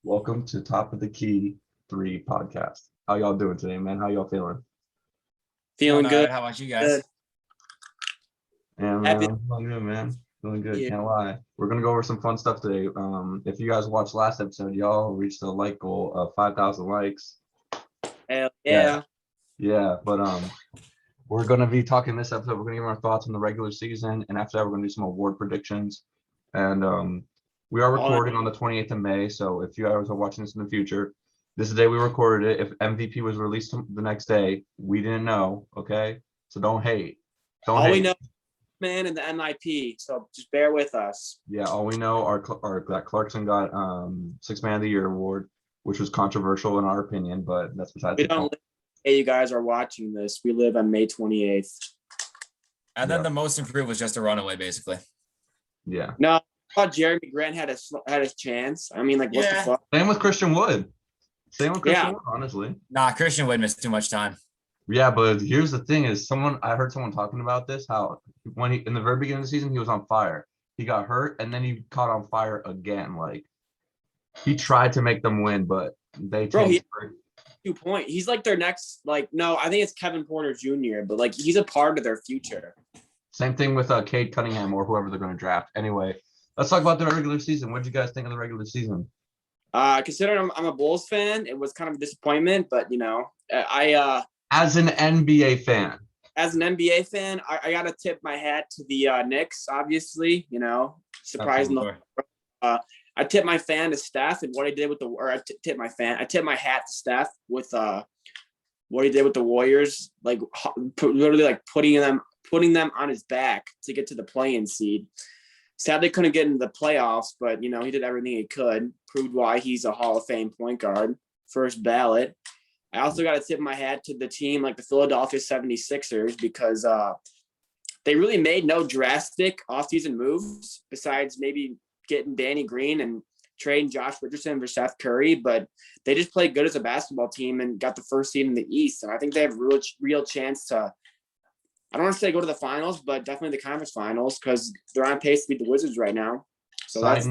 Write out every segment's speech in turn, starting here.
Welcome to Top of the Key 3 podcast. How y'all doing today, man? How y'all feeling? Feeling all good. right. How about you guys? Yeah, man, I'm feeling good, man. Feeling good, Yeah. can't lie. We're gonna go over some fun stuff today. If you guys watched last episode, y'all reached the like goal of 5,000 likes. Hell yeah. Yeah, but we're gonna be talking this episode. We're gonna give our thoughts on the regular season, and after that, we're gonna do some award predictions. And we are recording on the 28th of May, so if you guys are watching this in the future, this is the day we recorded it. If MVP was released the next day, we didn't know, okay? So don't hate. Don't All hate. we know, man, in the MIP. So just bear with us. Yeah, all we know are that Clarkson got Sixth Man of the Year award, which was controversial in our opinion, but that's besides We the don't point. live, hey, you guys are watching this. We live on May 28th. And then Yeah. the most improved was just a runaway, basically. Yeah. No, I thought Jeremy Grant had his chance. I mean, like, what the Yeah. fuck? Same with Christian Wood. Yeah. Wood, honestly. Nah, Christian Wood missed too much time. Yeah, but here's the thing: I heard someone talking about this. How when he in the very beginning of the season he was on fire, he got hurt, and then he caught on fire again. Like he tried to make them win, but they Bro, tanked. 2 point. He's like their next, like, no, I think it's Kevin Porter Jr., but like he's a part of their future. Same thing with Cade Cunningham or whoever they're going to draft. Anyway, let's talk about the regular season. What did you guys think of the regular season? Considering I'm a Bulls fan, it was kind of a disappointment, but I As an NBA fan, as an NBA fan, I gotta tip my hat to the Knicks, obviously, surprising. I tip my fan to Steph and what he did with I tip my hat to Steph with what he did with the Warriors, like literally like putting them on his back to get to the play-in seed. Sadly, couldn't get into the playoffs, but he did everything he could. Proved why he's a Hall of Fame point guard, first ballot. I also got to tip my hat to the team like the Philadelphia 76ers because they really made no drastic offseason moves besides maybe getting Danny Green and trading Josh Richardson for Seth Curry. But they just played good as a basketball team and got the first seed in the East. And I think they have a real chance to, I don't want to say go to the finals, but definitely the conference finals because they're on pace to beat the Wizards right now. So side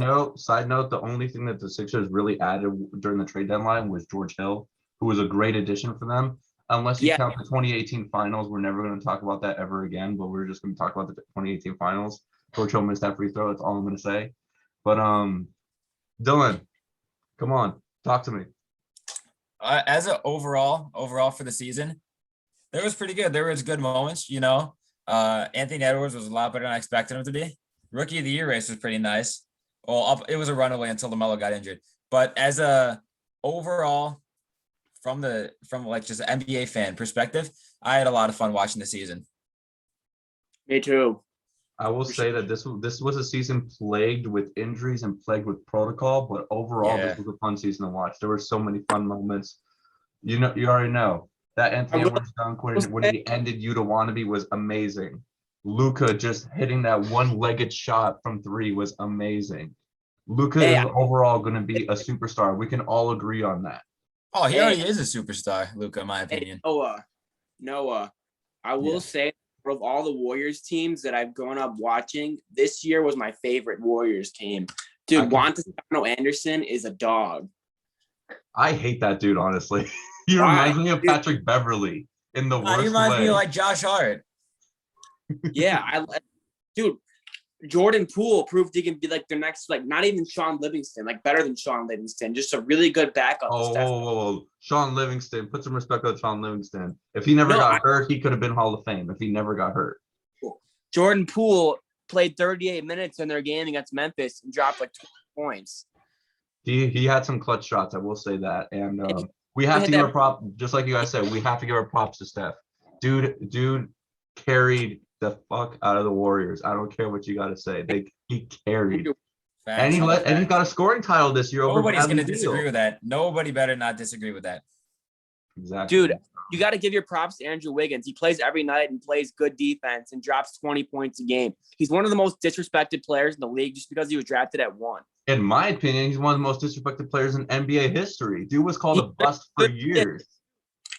note, the only thing that the Sixers really added during the trade deadline was George Hill, who was a great addition for them. Unless you count the 2018 finals, we're never going to talk about that ever again, but we're just going to talk about the 2018 finals. George Hill missed that free throw. That's all I'm going to say. But Dylan, come on, talk to me. As a overall for the season, there was pretty good. There was good moments, Anthony Edwards was a lot better than I expected him to be. Rookie of the Year race was pretty nice. Well, it was a runaway until LaMelo got injured. But as a overall, from like just an NBA fan perspective, I had a lot of fun watching the season. Me too. I will say that this was a season plagued with injuries and plagued with protocol, but overall, This was a fun season to watch. There were so many fun moments. You already know that Anthony Edwards dunk when he ended "You to Wannabe" was amazing. Luka just hitting that one-legged shot from three was amazing. Luka is overall going to be a superstar. We can all agree on that. Oh, he already is a superstar, Luka, in my opinion. Noah, I will say, of all the Warriors teams that I've grown up watching, this year was my favorite Warriors team. Dude, Juan Toscano Anderson is a dog. I hate that dude, honestly. He reminds me of Patrick Beverly in the worst way. He reminds me of like Josh Hart. Yeah, dude, Jordan Poole proved he can be like their next, like not even Sean Livingston, like better than Sean Livingston, just a really good backup. Sean Livingston, put some respect on Sean Livingston. If he never got hurt, he could have been Hall of Fame if he never got hurt. Jordan Poole played 38 minutes in their game against Memphis and dropped like 20 points. He had some clutch shots, I will say that. And we have to give a prop, just like you guys said, we have to give our props to Steph. Dude carried the fuck out of the Warriors. I don't care what you got to say. He carried. And he got a scoring title this year. Nobody's going to disagree with that. Nobody better not disagree with that. Exactly. Dude, you got to give your props to Andrew Wiggins. He plays every night and plays good defense and drops 20 points a game. He's one of the most disrespected players in the league just because he was drafted at 1. In my opinion, he's one of the most disrespected players in NBA history. Dude was called a bust for years.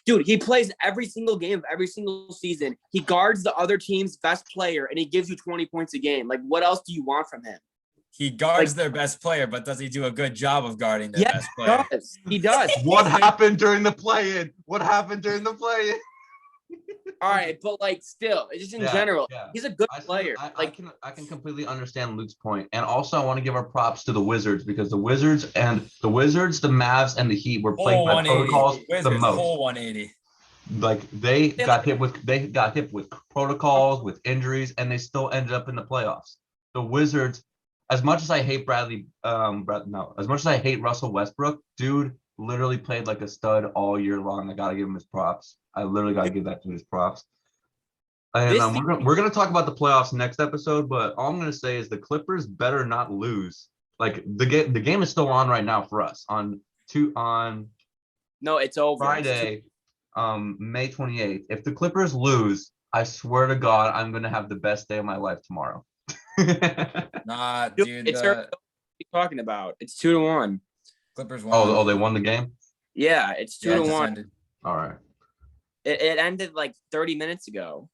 Dude, he plays every single game of every single season. He guards the other team's best player, and he gives you 20 points a game. Like, what else do you want from him? He guards their best player, but does he do a good job of guarding their best player? He does. What happened during the play-in? What happened during the play-in? All right, but like still, just in general, he's a good player. I can completely understand Luke's point, and also I want to give our props to the Wizards because the Wizards, the Mavs, and the Heat were playing by protocols the most. Whole 180. Like they got hit with protocols, with injuries, and they still ended up in the playoffs. The Wizards, as much as I hate as much as I hate Russell Westbrook, dude literally played like a stud all year long. I gotta give him his props. I literally gotta give that to his props. And we're gonna talk about the playoffs next episode, but all I'm gonna say is the Clippers better not lose. Like the game is still on right now for us on it's over Friday, May 28th. If the Clippers lose, I swear to God, I'm gonna have the best day of my life tomorrow. Nah, dude. What are you talking about? It's 2-1. Clippers won. Oh, they won the game? Yeah, it's 2-1. All right. It ended like 30 minutes ago.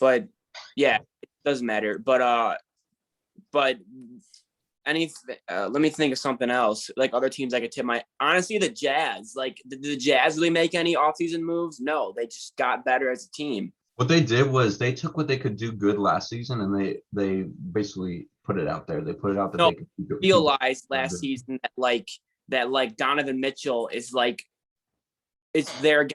But yeah, it doesn't matter. But anything. Let me think of something else. Like other teams I could tip my. Honestly, the Jazz. Like, did the Jazz really make any offseason moves? No, they just got better as a team. What they did was they took what they could do good last season and they basically put it out there. They put it out that they could realized last season that Donovan Mitchell is like, it's their,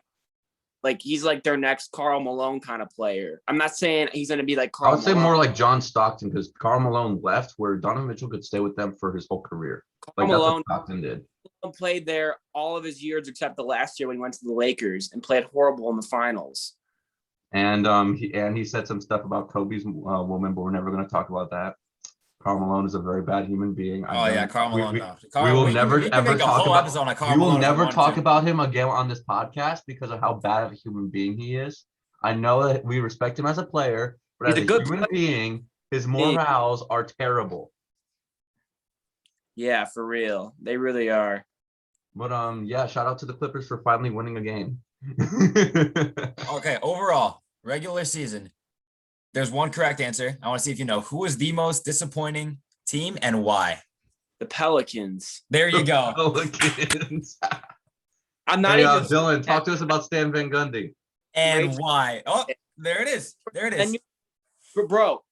like he's like their next Karl Malone kind of player. I'm not saying he's going to be like Karl Malone. I would say more like John Stockton because Karl Malone left where Donovan Mitchell could stay with them for his whole career. Like that's what Stockton did. Played there all of his years except the last year when he went to the Lakers and played horrible in the finals. And he said some stuff about Kobe's woman, but we're never going to talk about that. Karl Malone is a very bad human being. Karl Malone. We will never talk about him again on this podcast because of how bad of a human being he is. I know that we respect him as a player, but as a human being, his morals are terrible. Yeah, for real. They really are. But shout out to the Clippers for finally winning a game. Okay, overall, regular season. There's one correct answer. I want to see if you know who is the most disappointing team and why. The Pelicans. There you go. Pelicans. I'm not even Dylan, talk to us about Stan Van Gundy. And why? Oh, there it is. There it is. Bro,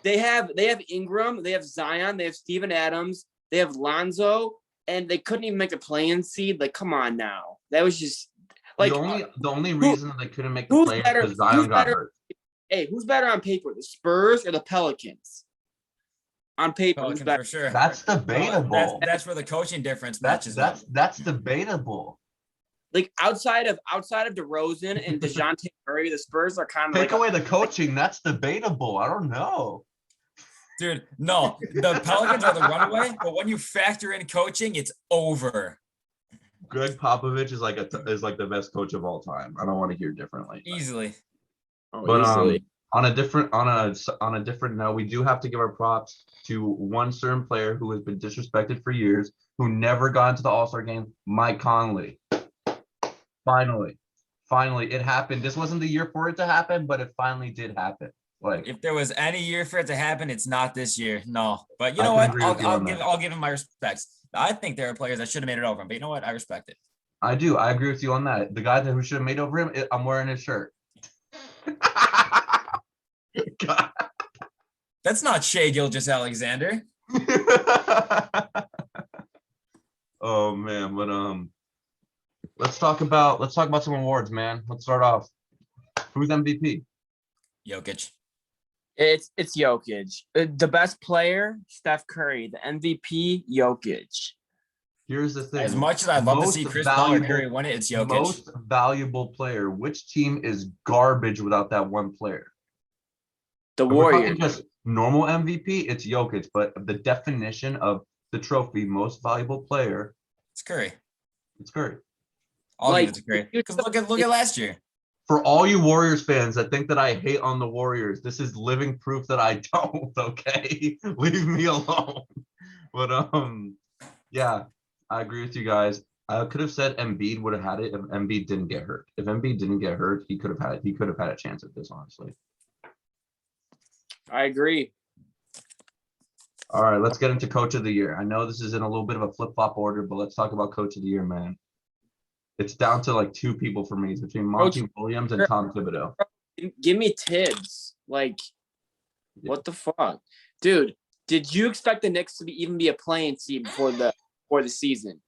they have Ingram, they have Zion, they have Steven Adams, they have Lonzo, and they couldn't even make the play-in seed. Like, come on now. That was just like the only reason they couldn't make the play-in because Zion got hurt. Hey, who's better on paper, the Spurs or the Pelicans? On paper, Pelicans who's better? For sure. That's debatable. That's where the coaching difference matches. That's debatable. Like outside of DeRozan and DeJounte Murray, the Spurs are kind of take away the coaching. That's debatable. I don't know. Dude, no, the Pelicans are the runaway, but when you factor in coaching, it's over. Greg Popovich is like the best coach of all time. I don't want to hear differently. Easily. But on a different note, we do have to give our props to one certain player who has been disrespected for years, who never got into the All-Star game, Mike Conley. Finally, it happened. This wasn't the year for it to happen, but it finally did happen. Like, if there was any year for it to happen, it's not this year. No, but you know what? I'll give him my respects. I think there are players that should have made it over him, but you know what? I respect it. I do. I agree with you on that. The guy who should have made over him, I'm wearing his shirt. God. That's not Shai Gilgeous-Alexander. Oh man, but let's talk about some awards, man. Let's start off. Who's MVP? Jokic. It's Jokic. The best player, Steph Curry. The MVP, Jokic. Here's the thing. As much as I'd love to see Chris Paul or Curry win it, it's Jokic. Most valuable player. Which team is garbage without that one player? The Warriors. Just normal MVP, it's Jokic. But the definition of the trophy, most valuable player, it's Curry. It's Curry. I'll give it to Curry. Because look at last year. For all you Warriors fans that think that I hate on the Warriors, this is living proof that I don't. Okay, leave me alone. But yeah, I agree with you guys. I could have said Embiid would have had it if Embiid didn't get hurt. If Embiid didn't get hurt, he could have had a chance at this, honestly. I agree. All right, let's get into Coach of the Year. I know this is in a little bit of a flip-flop order, but let's talk about Coach of the Year, man. It's down to like two people for me. It's between Monty Williams and Tom Thibodeau. Give me Tibbs. Like, what the fuck? Dude, did you expect the Knicks to even be a playing seed before the season?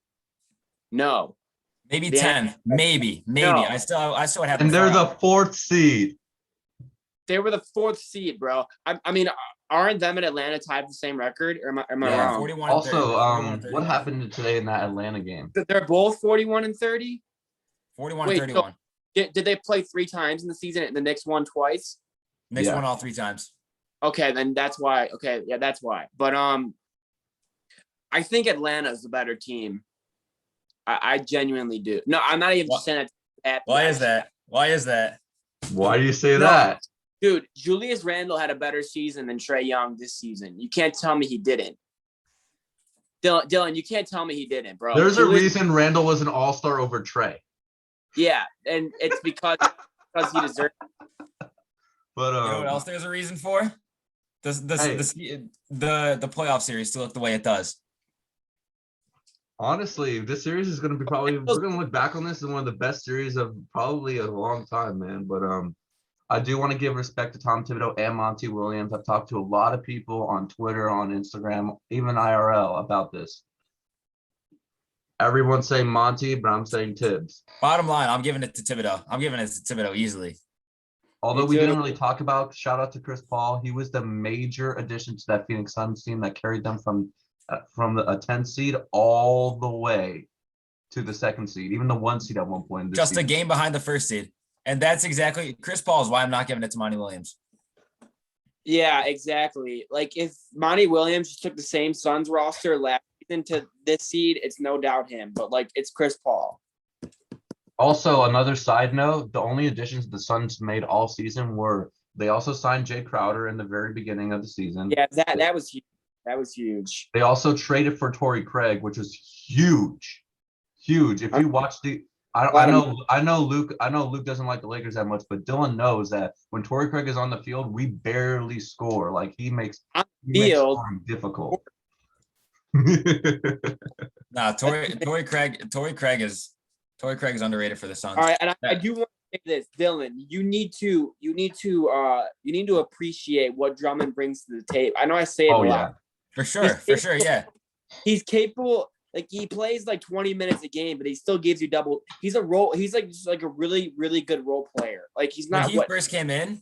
No. Maybe 10. Maybe. No. I still would have. And they're the 4th seed. They were the 4th seed, bro. I mean, aren't them and Atlanta tied the same record? Or am I wrong? 41 also, 30, what happened today in that Atlanta game? They're both 41 and 30? 41 and 31. So did they play 3 times in the season and the Knicks won twice? Knicks won all 3 times. Okay, then that's why. Okay, yeah, that's why. But I think Atlanta's the better team. I genuinely do. No, I'm not even saying that. Why is that? Why do you say that? Dude, Julius Randle had a better season than Trae Young this season. You can't tell me he didn't. Dylan, you can't tell me he didn't, bro. There's a reason Randle was an all-star over Trae. Yeah, and it's because he deserved it. But you know what else there's a reason for? The playoff series to look the way it does. Honestly, this series is going to be we're going to look back on this as one of the best series of probably a long time, man. But I do want to give respect to Tom Thibodeau and Monty Williams. I've talked to a lot of people on Twitter, on Instagram, even IRL about this. Everyone's saying Monty, but I'm saying Tibbs. Bottom line, I'm giving it to Thibodeau. I'm giving it to Thibodeau easily. Although we didn't really talk about, shout out to Chris Paul. He was the major addition to that Phoenix Suns team that carried them from a 10 seed all the way to the 2nd seed, even the 1 seed at one point. Just a game behind the 1st seed. And that's exactly Chris Paul is why I'm not giving it to Monty Williams. Yeah, exactly. Like if Monty Williams just took the same Suns roster last season to this seed, it's no doubt him. But like it's Chris Paul. Also, another side note, the only additions the Suns made all season were they also signed Jay Crowder in the very beginning of the season. Yeah, that was huge. That was huge. They also traded for Torrey Craig, which was huge. Huge. If you watch I know Luke doesn't like the Lakers that much, but Dylan knows that when Torrey Craig is on the field, we barely score. Like he makes scoring difficult. Nah, Torrey Craig is underrated for the Suns. All right, and I do want to say this, Dylan. You need to appreciate what Drummond brings to the table. I know I say it a lot. For sure, yeah. He's capable. Like he plays like 20 minutes a game, but he still gives you double. He's just like a really, really good role player. Like he's not. When he first came in,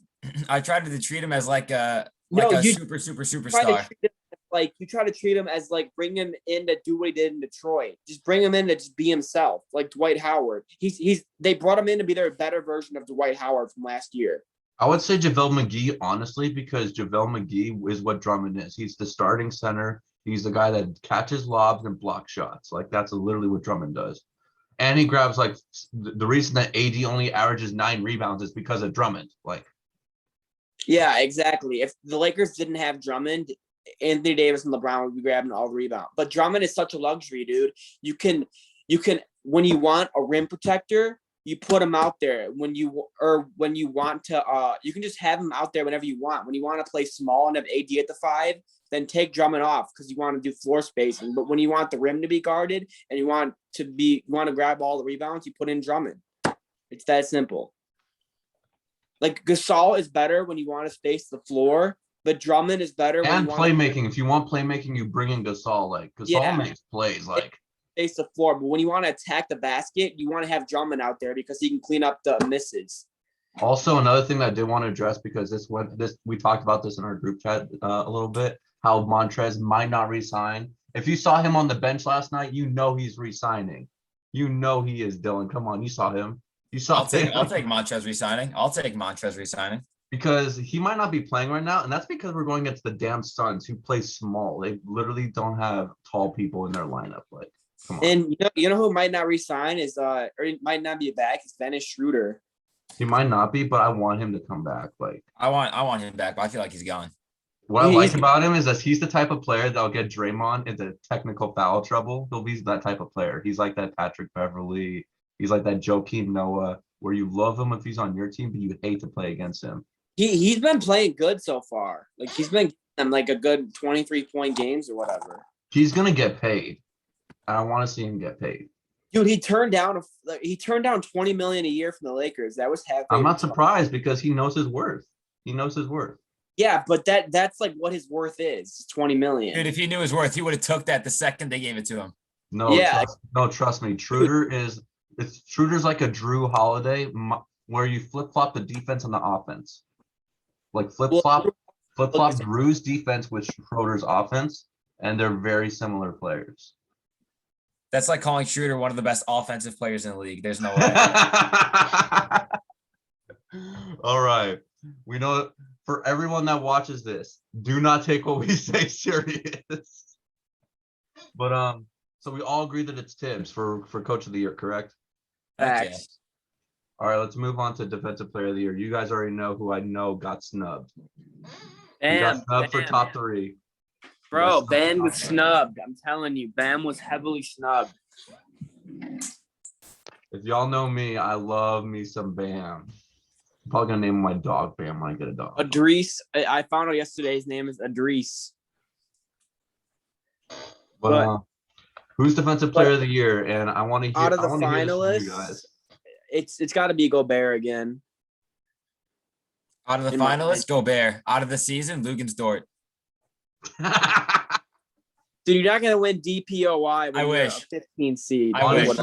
I tried to treat him as like a superstar. Like you try to treat him as like bring him in to do what he did in Detroit. Just bring him in to just be himself, like Dwight Howard. They brought him in to be their better version of Dwight Howard from last year. I would say JaVale McGee, honestly, because JaVale McGee is what Drummond is. He's the starting center. He's the guy that catches lobs and blocks shots. Like that's literally what Drummond does. And he grabs like the reason that AD only averages 9 rebounds is because of Drummond. Like, yeah, exactly. If the Lakers didn't have Drummond, Anthony Davis and LeBron would be grabbing all the rebound. But Drummond is such a luxury, dude. You can when you want a rim protector, you put him out there. When you want to, you can just have him out there whenever you want. When you want to play small and have AD at the 5, then take Drummond off because you want to do floor spacing. But when you want the rim to be guarded and you want to grab all the rebounds, you put in Drummond. It's that simple. Like Gasol is better when you want to space the floor, but Drummond is better when and playmaking. If you want playmaking, you bring in Gasol. Like Gasol makes plays. Like space the floor, but when you want to attack the basket, you want to have Drummond out there because he can clean up the misses. Also, another thing that I did want to address because we talked about this in our group chat a little bit. How Montrez might not resign. If you saw him on the bench last night, you know he's resigning. You know he is, Dylan. Come on, you saw him. I'll take Montrez resigning. Because he might not be playing right now, and that's because we're going against the damn Suns who play small. They literally don't have tall people in their lineup. Like, come on. And you know who might not resign is or might not be back is Dennis Schroeder. He might not be, but I want him to come back. Like I want him back, but I feel like he's gone. What I like about him is that he's the type of player that'll get Draymond into technical foul trouble. He'll be that type of player. He's like that Patrick Beverly. He's like that Joakim Noah, where you love him if he's on your team, but you hate to play against him. He's been playing good so far. Like he's been I'm like a good 23-point games or whatever. He's gonna get paid. I want to see him get paid. Dude, he turned down 20 million a year from the Lakers. That was half. I'm not surprised because he knows his worth. He knows his worth. Yeah, but that's like what his worth is. 20 million. Dude, if he knew his worth, he would have took that the second they gave it to him. No, Yeah. trust me. Schroeder's like a Drew Holiday where you flip-flop the defense and the offense. Like flip-flop Drew's defense with Schroeder's offense, and they're very similar players. That's like calling Schroeder one of the best offensive players in the league. There's no way. All right. We know for everyone that watches this, do not take what we say serious. But so we all agree that it's Tibbs for Coach of the Year, correct? Okay. All right, let's move on to Defensive Player of the Year. You guys already know who I know got snubbed. He got snubbed for top 3. Bro, Bam was snubbed. I'm telling you, Bam was heavily snubbed. If y'all know me, I love me some Bam. I'm probably gonna name my dog Bam when I get a dog. Adris. I found out yesterday his name is Adris. But who's Defensive Player of the Year? And I want to hear out of the finalists. It's got to be Gobert again. Out of the finalists, Gobert. Out of the season, Lugansdort. Dude, you're not gonna win DPOY. I wish. A 15 seed. I wish.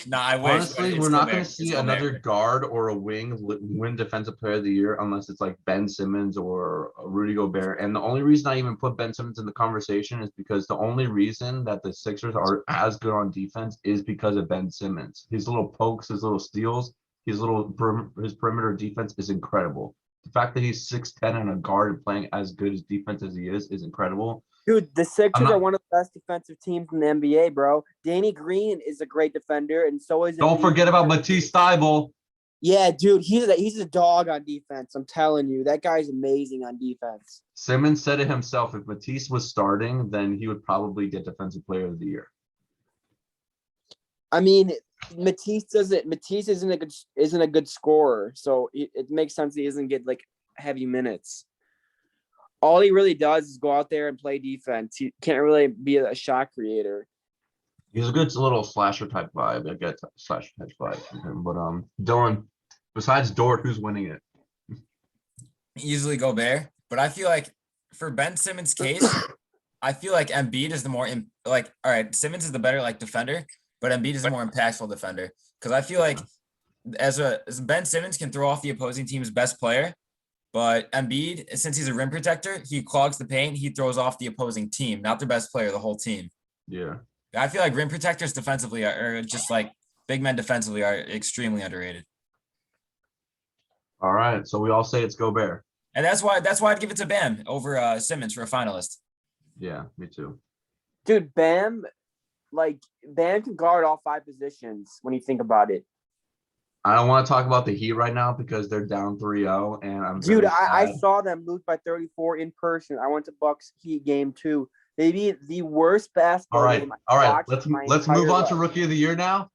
No, I wish. Honestly, we're not going to see another guard or a wing win Defensive Player of the Year unless it's like Ben Simmons or Rudy Gobert. And the only reason I even put Ben Simmons in the conversation is because the only reason that the Sixers are as good on defense is because of Ben Simmons. His little pokes, his little steals, his perimeter defense is incredible. The fact that he's 6'10" and a guard and playing as good as defense as he is incredible. Dude, the Sixers are one of the best defensive teams in the NBA, bro. Danny Green is a great defender, and so is. Don't forget about Matisse Thybulle. Yeah, dude, he's a dog on defense. I'm telling you, that guy's amazing on defense. Simmons said it himself. If Matisse was starting, then he would probably get Defensive Player of the Year. I mean, Matisse isn't a good scorer, so it makes sense he doesn't get like heavy minutes. All he really does is go out there and play defense. He can't really be a shot creator. He's a good little slasher type vibe. I get slasher type vibe from him. But Dylan, besides Dort, who's winning it? Easily Gobert. But I feel like for Ben Simmons' case, I feel like Embiid is the more all right, Simmons is the better defender, but Embiid is the more impactful defender. Because I feel like as Ben Simmons can throw off the opposing team's best player. But Embiid, since he's a rim protector, he clogs the paint. He throws off the opposing team, not their best player, the whole team. Yeah. I feel like rim protectors defensively are just like big men defensively are extremely underrated. All right. So we all say it's Gobert. And that's why I'd give it to Bam over Simmons for a finalist. Yeah, me too. Dude, Bam can guard all 5 positions when you think about it. I don't want to talk about the Heat right now because they're down 3-0, and I saw them lose by 34 in person. I went to Bucks Heat game 2. They beat the worst basketball game. All right. Let's move on to Rookie of the Year now.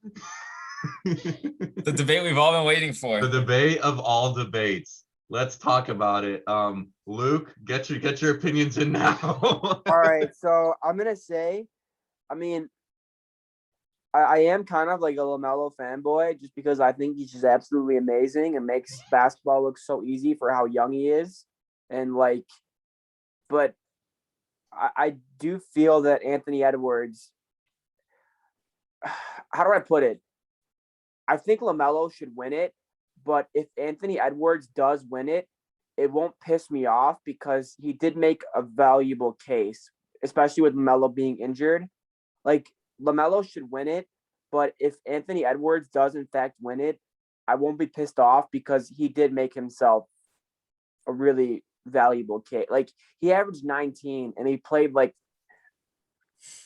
The debate we've all been waiting for. The debate of all debates. Let's talk about it. Luke, get your opinions in now. All right, so I'm gonna say, I am kind of like a LaMelo fanboy just because I think he's just absolutely amazing and makes basketball look so easy for how young he is. But I do feel that Anthony Edwards, how do I put it? I think LaMelo should win it, but if Anthony Edwards does win it, it won't piss me off because he did make a valuable case, especially with LaMelo being injured. LaMelo should win it, but if Anthony Edwards does in fact win it, I won't be pissed off because he did make himself a really valuable case. He averaged 19 and he played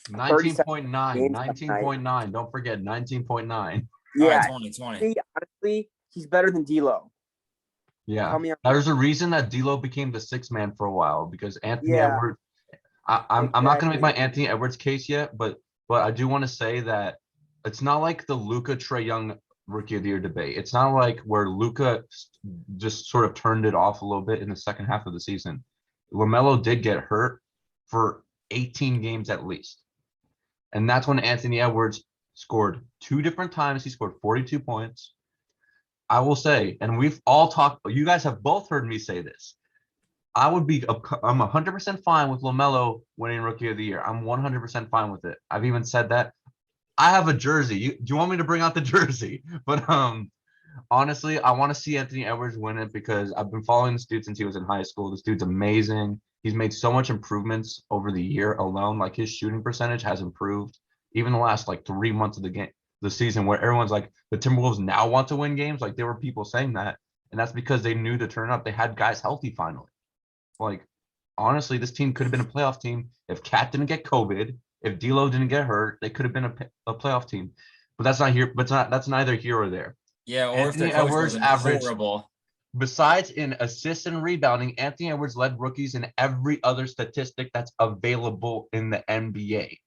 19.9. Don't forget 19.9. Yeah, 20. Honestly, he's better than D'Lo. Yeah, there's a reason that D'Lo became the 6th man for a while because Anthony Edwards. I'm not gonna make my Anthony Edwards case yet, but I do want to say that it's not like the Luka Trae Young Rookie of the Year debate. It's not like where Luka just sort of turned it off a little bit in the second half of the season. LaMelo did get hurt for 18 games at least. And that's when Anthony Edwards scored 2 different times. He scored 42 points. I will say, and we've all talked, you guys have both heard me say this. I'm 100% fine with LaMelo winning Rookie of the Year. I'm 100% fine with it. I've even said that. I have a jersey. Do you want me to bring out the jersey? But honestly, I want to see Anthony Edwards win it because I've been following this dude since he was in high school. This dude's amazing. He's made so much improvements over the year alone. Like his shooting percentage has improved even the last like 3 months of the season, where everyone's like the Timberwolves now want to win games. Like there were people saying that, and that's because they knew to turn up. They had guys healthy finally. Like honestly, this team could have been a playoff team if Cat didn't get COVID. If D'Lo didn't get hurt, they could have been a playoff team. But that's not here. But that's neither here or there. Yeah, or Anthony if their coach Edwards wasn't averaged horrible. Besides in assists and rebounding, Anthony Edwards led rookies in every other statistic that's available in the NBA.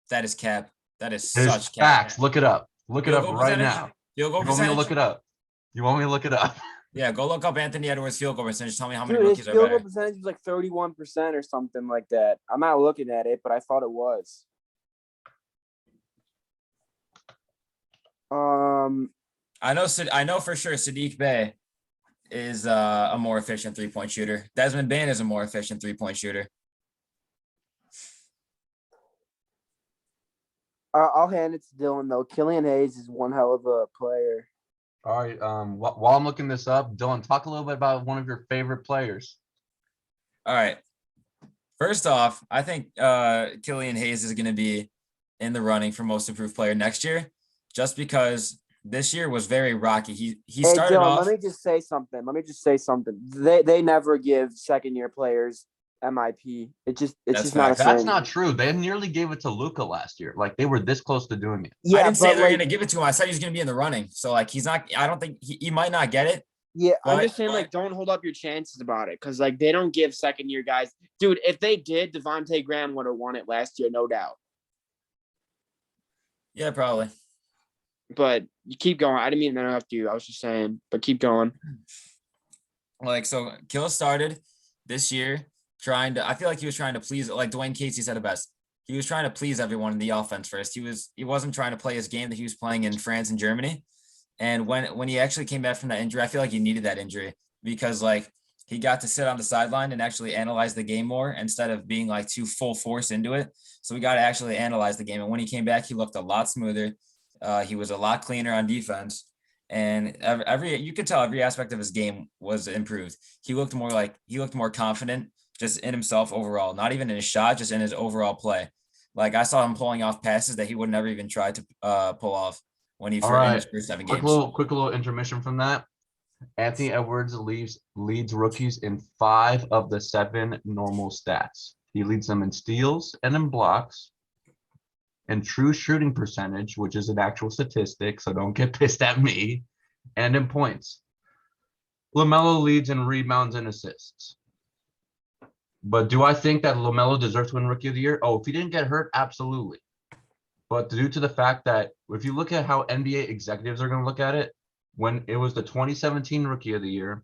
That is cap. That is There's such cap. facts. Look it up. Look it Field up goal right percentage? now. Field goal You want me to percentage? look it up? You want me to look it up? Yeah, go look up Anthony Edwards' field goal percentage. Tell me how many Dude, his rookies are field goal better. percentage was like 31% or something like that. I'm not looking at it, but I thought it was. I know for sure Sadiq Bey is a more efficient three-point shooter. Desmond Bane is a more efficient three-point shooter. I'll hand it to Dylan though. Killian Hayes is one hell of a player. All right. While I'm looking this up, Dylan, talk a little bit about one of your favorite players. All right. First off, I think Killian Hayes is going to be in the running for most improved player next year, just because this year was very rocky. He started Dylan, off. let me just say something. They never give second-year players MIP. It's just not a thing. That's not true. They nearly gave it to Luka last year. Like they were this close to doing it. I didn't say they're going to give it to him. I said he was going to be in the running. So like he's not. I don't think he might not get it. Yeah, I'm just saying, like, don't hold up your chances about it because, like, they don't give second-year guys. Dude, if they did, Devontae Graham would have won it last year, no doubt. Yeah, probably. But you keep going. I didn't mean to interrupt you. I was just saying, but keep going. Like, so Kill started this year I feel like he was trying to please, like Dwayne Casey said it best. He was trying to please everyone in the offense first. He wasn't trying to play his game that he was playing in France and Germany. And when he actually came back from that injury, I feel like he needed that injury because like he got to sit on the sideline and actually analyze the game more instead of being like too full force into it. So we got to actually analyze the game. And when he came back, he looked a lot smoother. He was a lot cleaner on defense. And you could tell every aspect of his game was improved. He looked more confident just in himself overall, not even in his shot, just in his overall play. Like I saw him pulling off passes that he would never even try to pull off when he in his first 7 games. Quick little intermission from that. Anthony Edwards leads rookies in 5 of the 7 normal stats. He leads them in steals and in blocks, and true shooting percentage, which is an actual statistic, so don't get pissed at me, and in points. LaMelo leads in rebounds and assists. But do I think that LaMelo deserves to win Rookie of the Year? Oh, if he didn't get hurt, absolutely. But due to the fact that if you look at how NBA executives are going to look at it, when it was the 2017 Rookie of the Year,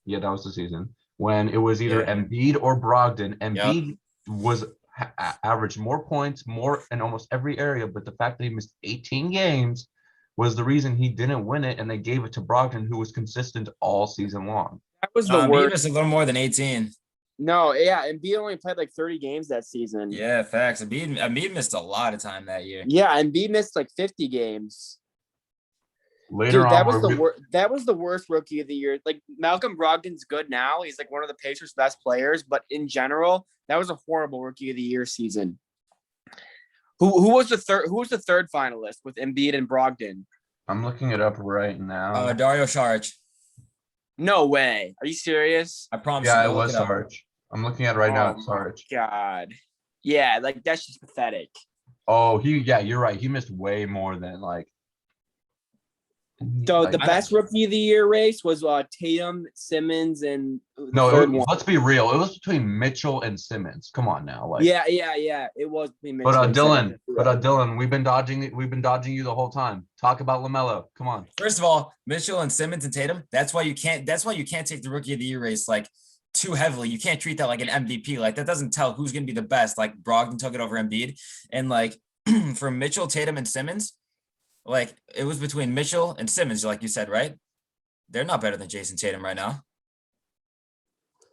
yeah, that was the season, when it was either Embiid or Brogdon, Embiid was averaged more points, more in almost every area, but the fact that he missed 18 games was the reason he didn't win it, and they gave it to Brogdon, who was consistent all season long. That was the worst. Embiid missed a little more than 18. No, yeah, Embiid only played like 30 games that season. Yeah, facts. Embiid missed a lot of time that year. Yeah, Embiid missed like 50 games. Later Dude, on, that was the worst Rookie of the Year. Like Malcolm Brogdon's good now. He's like one of the Pacers' best players, but in general, that was a horrible Rookie of the Year season. Who was the third? Who was the third finalist with Embiid and Brogdon? I'm looking it up right now. Dario Saric. No way. Are you serious? I promise. Yeah, it was Saric. I'm looking at it right now. It's Saric. God. Yeah, like that's just pathetic. Oh, you're right. He missed way more than like. The best Rookie of the Year race was Tatum, Simmons, and let's be real. It was between Mitchell and Simmons. Come on now, like. Yeah. It was between Mitchell. But Dylan, we've been dodging you the whole time. Talk about LaMelo. Come on. First of all, Mitchell and Simmons and Tatum. That's why you can't take the Rookie of the Year race like too heavily. You can't treat that like an MVP. Like that doesn't tell who's going to be the best. Like Brogdon took it over Embiid. And like for Mitchell, Tatum, and Simmons, like it was between Mitchell and Simmons, like you said, right? They're not better than Jason Tatum right now.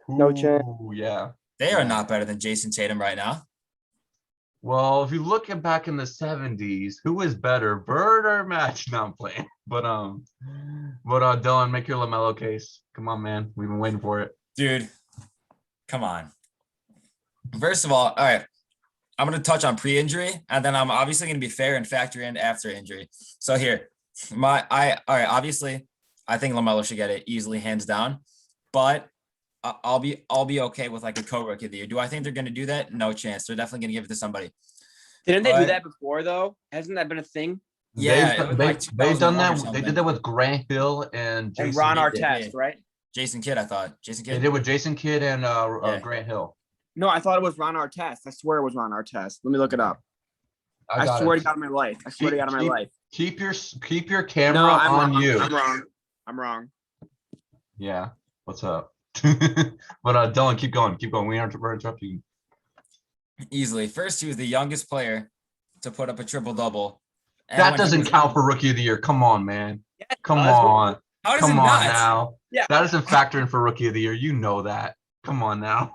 No chance. Ooh, yeah. They are not better than Jason Tatum right now. Well, if you look at back in the 70s, who is better, Bird or Match? No, I'm playing. But Dylan, make your LaMelo case. Come on, man. We've been waiting for it. Dude, come on. First of all right. I'm going to touch on pre-injury, and then I'm obviously going to be fair and factor in after injury. So here, all right, obviously, I think LaMelo should get it easily, hands down, but I'll be okay with like a co-rookie of the year. Do I think they're going to do that? No chance. They're definitely going to give it to somebody. Didn't they do that before though? Hasn't that been a thing? Yeah, they've done that. They did that with Grant Hill and Jason Ron Kidd. Artest, right? Jason Kidd, I thought. Jason They Kidd. did with Jason Kidd and Grant Hill. No, I thought it was Ron Artest. I swear it was Ron Artest. Let me look it up. I swear to God in my life. I swear to God in my life. Keep your camera on you. I'm wrong. Yeah. What's up? But Dylan, keep going. We're interrupting you. Easily. First, he was the youngest player to put up a triple-double. That doesn't count for rookie of the year. Come on, man. Come on. How does Come it on not? now. Yeah. That doesn't factor in for rookie of the year. You know that. Come on now.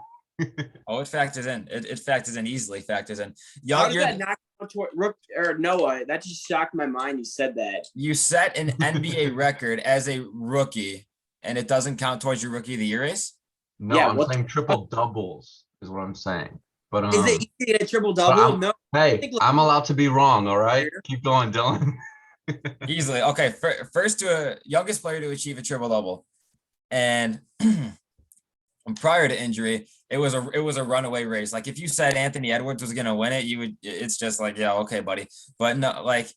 Oh, it factors in. It factors in easily. Factors in. How does that not count toward Rook or Noah? That just shocked my mind. You said that. You set an NBA record as a rookie, and it doesn't count towards your rookie of the year race? No, Yeah, I'm saying triple doubles is what I'm saying. But Is it easy to get a triple double? No. Hey, I'm allowed to be wrong. All right, keep going, Dylan. Easily. Okay, first to a youngest player to achieve a triple double, and prior to injury, it was a runaway race. Like if you said Anthony Edwards was gonna win it, you would. It's just like, yeah, okay, buddy. But no, like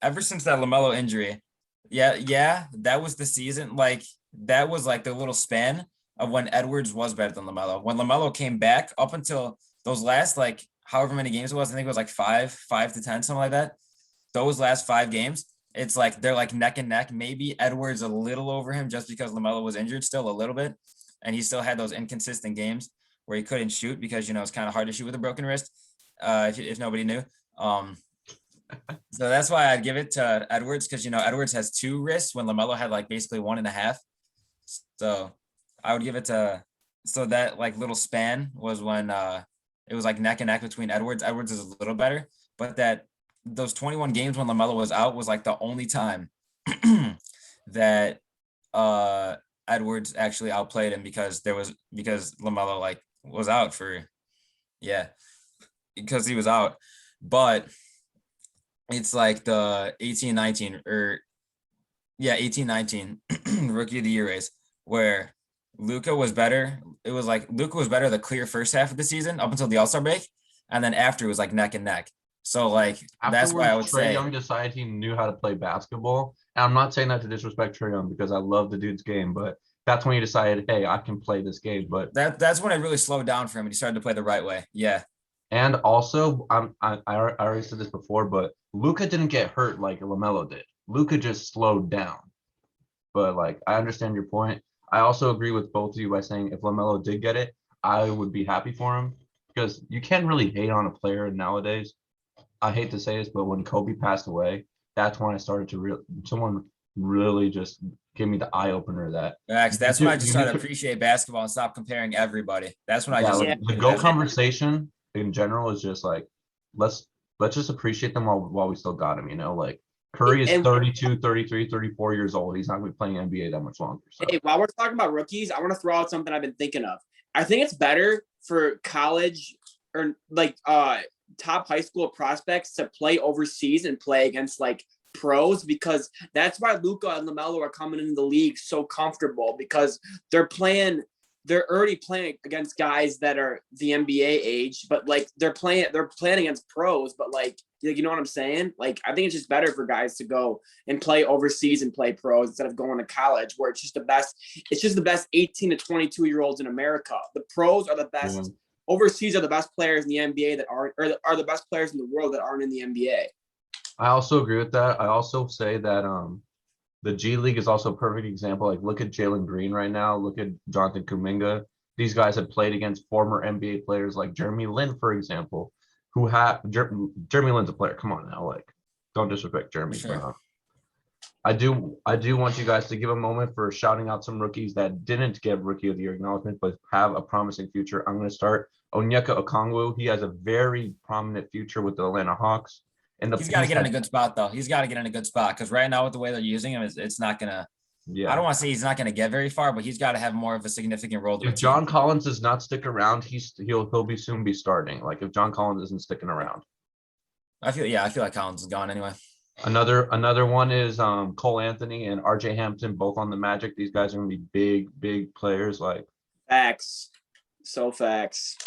ever since that LaMelo injury, yeah, that was the season. Like that was like the little span of when Edwards was better than LaMelo. When LaMelo came back, up until those last like however many games it was, I think it was like 5 to 10, something like that. Those last 5 games, it's like they're like neck and neck. Maybe Edwards a little over him just because LaMelo was injured still a little bit, and he still had those inconsistent games where he couldn't shoot because it's kind of hard to shoot with a broken wrist. If nobody knew, so that's why I'd give it to Edwards because Edwards has 2 wrists when LaMelo had like basically 1.5. So I would give it to. So that like little span was when it was like neck and neck between Edwards. Edwards is a little better, but those 21 games when LaMelo was out was like the only time that Edwards actually outplayed him because LaMelo like was out because he was out. But it's like the 18-19 rookie of the year race where Luka was better. It was like Luka was better the clear first half of the season up until the All-Star break, and then after it was like neck and neck. So like that's why I would say Trae Young decided he knew how to play basketball. And I'm not saying that to disrespect Trae Young because I love the dude's game, but that's when he decided, hey, I can play this game. But that's when it really slowed down for him and he started to play the right way. Yeah. And also, I already said this before, but Luka didn't get hurt like LaMelo did. Luka just slowed down. But like I understand your point. I also agree with both of you by saying if LaMelo did get it, I would be happy for him because you can't really hate on a player nowadays. I hate to say this, but when Kobe passed away, that's when I started to someone really just give me the eye opener that. That's when I just started to appreciate basketball and stop comparing everybody. That's when the GOAT conversation in general is just like let's just appreciate them while we still got them. Like Curry is 32, 33, 34 years old. He's not going to be playing NBA that much longer. So. Hey, while we're talking about rookies, I want to throw out something I've been thinking of. I think it's better for college or like top high school prospects to play overseas and play against like pros because that's why Luka and LaMelo are coming into the league so comfortable because they're already playing against guys that are the NBA age, but like they're playing against pros, but like you know what I'm saying? Like I think it's just better for guys to go and play overseas and play pros instead of going to college where it's just the best 18 to 22-year-olds in America. The pros are the best. Yeah. Overseas are the best players in the NBA that aren't, or are the best players in the world that aren't in the NBA. I also agree with that. I also say that the G League is also a perfect example. Like look at Jalen Green right now. Look at Jonathan Kuminga. these guys have played against former NBA players like Jeremy Lin, for example, who have Jeremy Lin's a player. Come on now, like don't disrespect Jeremy. Sure. But, I do want you guys to give a moment for shouting out some rookies that didn't get Rookie of the Year acknowledgement, but have a promising future. I'm going to start Onyeka Okongwu. He has a very prominent future with the Atlanta Hawks. And He's got to get in a good spot, though. He's got to get in a good spot because right now, with the way they're using him, it's not going to. Yeah. I don't want to say he's not going to get very far, but he's got to have more of a significant role. If John Collins does not stick around, he'll soon be starting. Like if John Collins isn't sticking around. I feel like Collins is gone anyway. Another one is Cole Anthony and RJ Hampton, both on the Magic. These guys are gonna be big players. Like facts, so facts.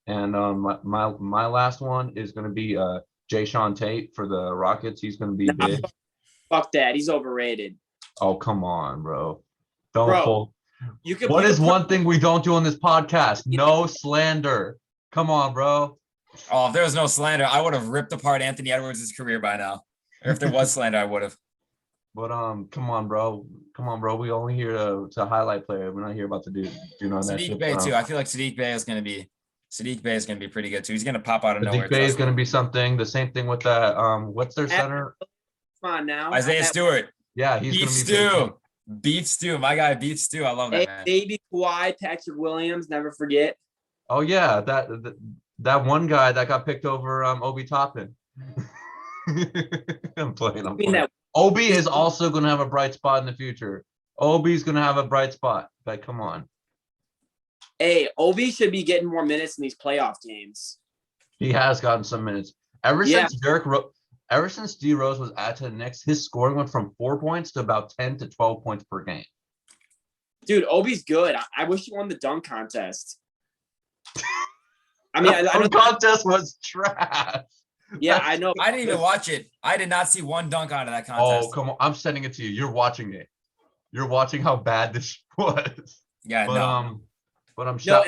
And my last one is gonna be Jayshawn Tate for the Rockets. He's gonna be big. Fuck that. He's overrated. Oh come on, bro. Don't pull. You can. What is one thing we don't do on this podcast? No slander. Come on, bro. Oh, if there was no slander, I would have ripped apart Anthony Edwards' career by now. Or if there was slander, I would have. But come on, bro. We only here to highlight player. We're not here about to do none of that shit. Sadiq Bey too. I feel like Sadiq Bey is gonna be pretty good too. He's gonna pop out of nowhere. Sadiq Bey is gonna be something. The same thing with that. What's their center? Come on now. Isaiah Stewart. Yeah, he's gonna be Beef Stew. My guy Beef Stew. I love that man. Baby Kawhi, Patrick Williams, never forget. Oh yeah, that one guy that got picked over Obi Toppin. I'm playing. Obi is also going to have a bright spot in the future. Obi's going to have a bright spot. Like, come on. Hey, Obi should be getting more minutes in these playoff games. He has gotten some minutes. Ever since D Rose was added to the Knicks, his scoring went from 4 points to about 10 to 12 points per game. Dude, Obi's good. I wish he won the dunk contest. I mean, the contest was trash. Yeah, I know. I didn't even watch it. I did not see one dunk out of that contest. Oh, come on. I'm sending it to you. You're watching it. You're watching how bad this was. Yeah, shout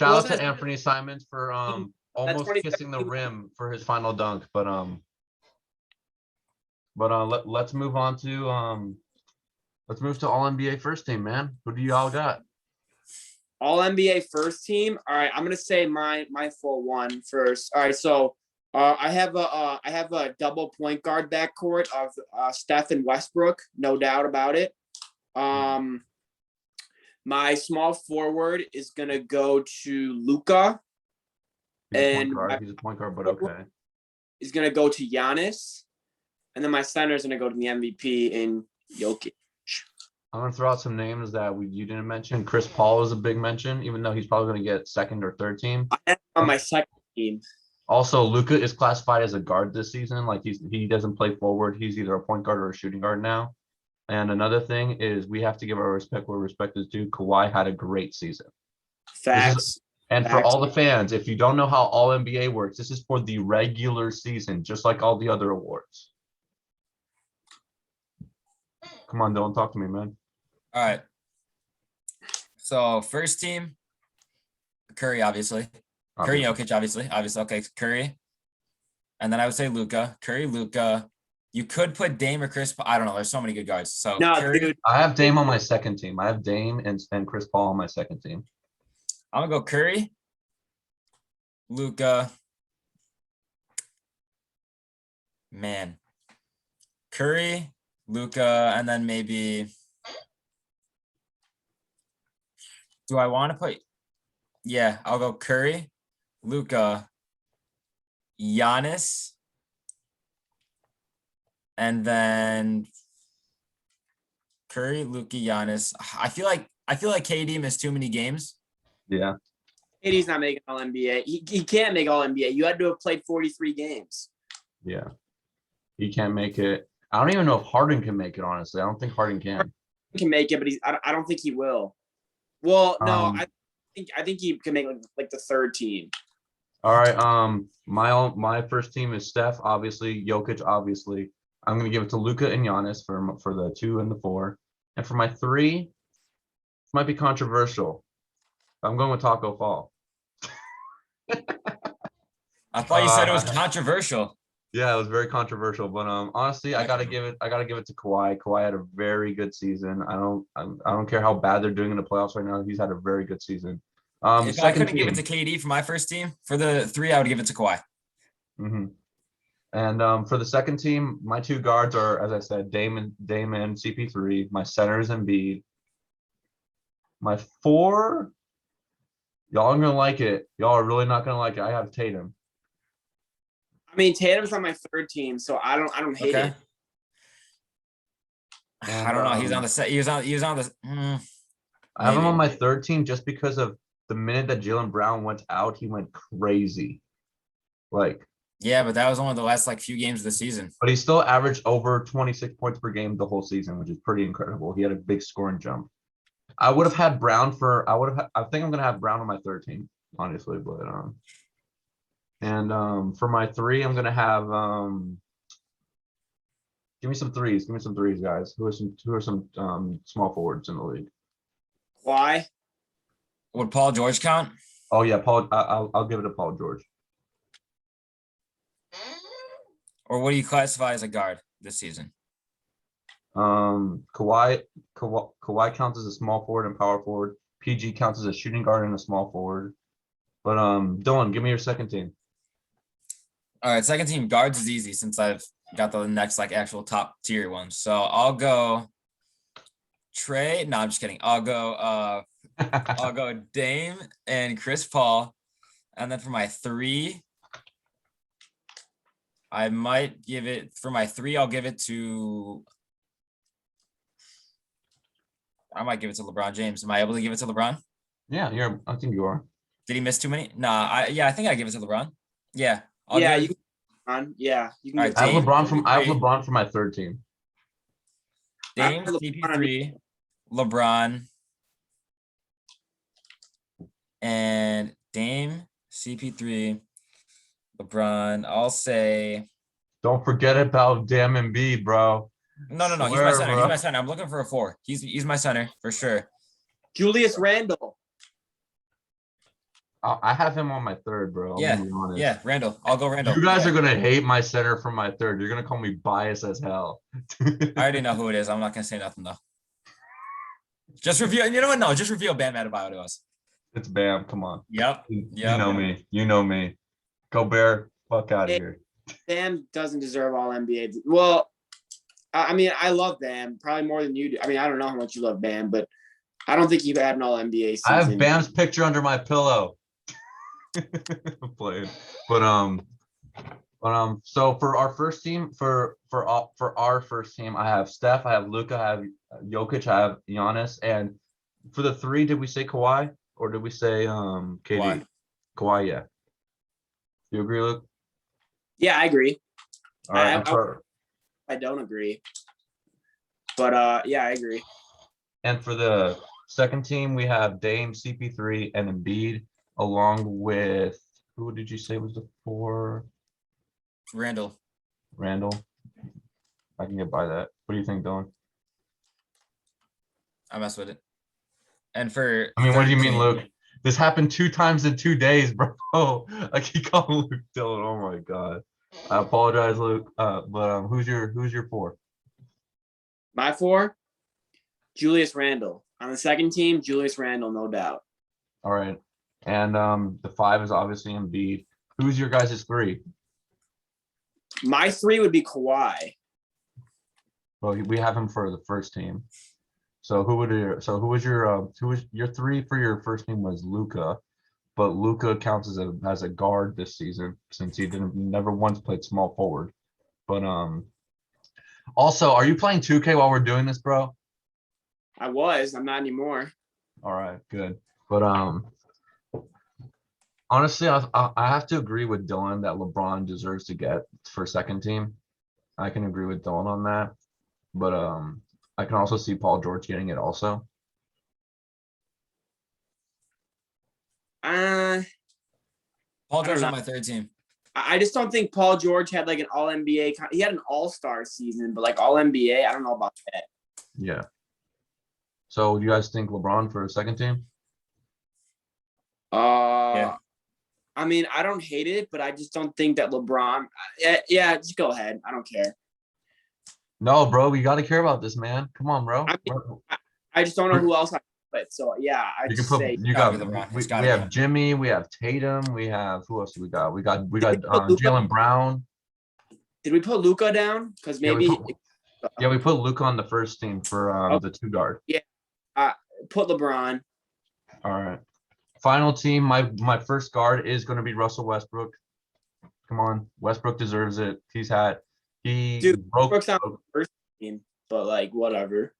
out to Anthony Simons for almost kissing the rim for his final dunk. Let's move on to let's move to All NBA first team, man. Who do y'all got? All NBA first team. All right, I'm gonna say my full one first. All right, so I have a double point guard backcourt of Steph and Westbrook, no doubt about it. My small forward is gonna go to Luka, and he's a point guard, but okay. Is gonna go to Giannis, and then my center is gonna go to the MVP in Jokic. I'm going to throw out some names that you didn't mention. Chris Paul is a big mention, even though he's probably going to get second or third team. On my second team. Also, Luka is classified as a guard this season. Like he doesn't play forward. He's either a point guard or a shooting guard now. And another thing is we have to give our respect where respect is due. Kawhi had a great season. Facts. For all the fans, if you don't know how All NBA works, this is for the regular season, just like all the other awards. Come on, don't talk to me, man. All right. So first team, Curry, obviously. Curry, Jokic, obviously. Okay, Curry. And then I would say Luka. Curry, Luka. You could put Dame or Chris Paul. I don't know. There's so many good guards. So no, Curry, dude. I have Dame on my second team. I have Dame and Chris Paul on my second team. I'm gonna go Curry, Luka. Man. Curry, Luka, and then maybe. Do I want to put? Yeah, I'll go Curry, Luka, Giannis, and then Curry, Luka, Giannis. I feel like KD missed too many games. Yeah. KD's not making All NBA. He can't make All NBA. You had to have played 43 games. Yeah. He can't make it. I don't even know if Harden can make it, honestly. I don't think Harden can. He can make it, but I don't think he will. Well, no, I think he can make like the third team. All right. My first team is Steph, obviously, Jokic, obviously. I'm gonna give it to Luka and Giannis for the 2 and the 4. And for my 3, this might be controversial. I'm going with Taco Fall. I thought you said it was controversial. Yeah, it was very controversial, but honestly, I gotta give it to Kawhi. Kawhi had a very good season. I don't care how bad they're doing in the playoffs right now. He's had a very good season. If I Second couldn't give it to team. KD for my first team, for the 3, I would give it to Kawhi. hmm And for the second team, my two guards are, as I said, Damon, CP3. My center is Embiid. My four, y'all are gonna like it. Y'all are really not gonna like it. I have Tatum. I mean, Tatum's on my third team, so I don't hate Okay. it. And I don't know. He was on the set. He was on the. I have him on maybe. my third team just because of the minute that Jaylen Brown went out, he went crazy. Like, Yeah, but that was only the last like few games of the season. but he still averaged over 26 points per game the whole season, which is pretty incredible. He had a big scoring jump. I would have had Brown for I think I'm gonna have Brown on my third team, honestly, but for my three, I'm gonna have give me some threes. Give me some threes, guys. Who are some small forwards in the league? Why? Would Paul George count? Oh yeah, Paul. I'll give it to Paul George. Or what do you classify as a guard this season? Kawhi counts as a small forward and power forward. PG counts as a shooting guard and a small forward. But Dylan, give me your second team. All right, second team guards is easy since I've got the next like actual top tier one. So I'll go Trey. No, I'm just kidding. I'll go Dame and Chris Paul. And then for my three, I might give it for my three, I'll give it to I might give it to LeBron James. Am I able to give it to LeBron? Yeah, I think you are. Did he miss too many? Nah, I think I give it to LeBron. Yeah. You can All right, I have Dame, LeBron for my third team. Dame, CP3, LeBron, and Dame, CP3, LeBron. I'll say. Don't forget about damn Embiid, bro. No. He's my center. Bro. He's my center. I'm looking for a 4. He's my center for sure. Julius Randle. I have him on my third, bro. Yeah, Randall. I'll go Randall. You guys are gonna hate my center from my third. You're gonna call me biased as hell. I already know who it is. I'm not gonna say nothing though. Just reveal. You know what? No, just reveal Bam Adebayo to us. It's Bam. Come on. Yep. You know me. You know me. Go Bear. Fuck out of here. Bam doesn't deserve all NBA. Well, I mean, I love Bam probably more than you do. I mean, I don't know how much you love Bam, but I don't think you've had an all NBA season. I have Bam's picture under my pillow. I'm playing. But so for our first team, for our first team, I have Steph, I have Luka, I have Jokic, I have Giannis, and for the three, did we say Kawhi or did we say KD? Kawhi, yeah. You agree, Luke? Yeah, I agree. All right. I don't agree. But yeah, I agree. And for the second team, we have Dame, CP3, and Embiid, along with who did you say was the 4? Randall. I can get by that. What do you think, Dylan? I mess with it. And for what do you mean, Luke? This happened 2 times in 2 days, bro. I keep calling Luke Dylan. Oh my god. I apologize, Luke. But who's your 4? My 4, Julius Randle. On the second team, Julius Randle, no doubt. All right. And the 5 is obviously Embiid. Who's your guys' 3? My 3 would be Kawhi. Well, we have him for the first team. So who was your 3 for your first team was Luka, but Luka counts as a guard this season since he never once played small forward. But also, are you playing 2K while we're doing this, bro? I was. I'm not anymore. All right, good. But honestly, I have to agree with Dylan that LeBron deserves to get for second team. I can agree with Dylan on that, but I can also see Paul George getting it also. Paul George on my third team. I just don't think Paul George had like an all NBA. He had an all-star season, but like all NBA, I don't know about that. Yeah. So do you guys think LeBron for a second team? Yeah. I mean, I don't hate it, but I just don't think that LeBron. Yeah, just go ahead. I don't care. No, bro, we got to care about this, man. Come on, bro. I mean, I just don't know who else I put. So yeah, I You can just put. say You gotta got. be LeBron. It's We gotta have be. Jimmy. We have Tatum. We have who else do we got? We got Luka? Jalen Brown. Did we put Luka down? Because Yeah, maybe. we put Luke on the first team for the 2 guard. Yeah. Put LeBron. All right. Final team. My first guard is going to be Russell Westbrook. Come on, Westbrook deserves it. He Dude, broke. Brooks on the first team, but like whatever.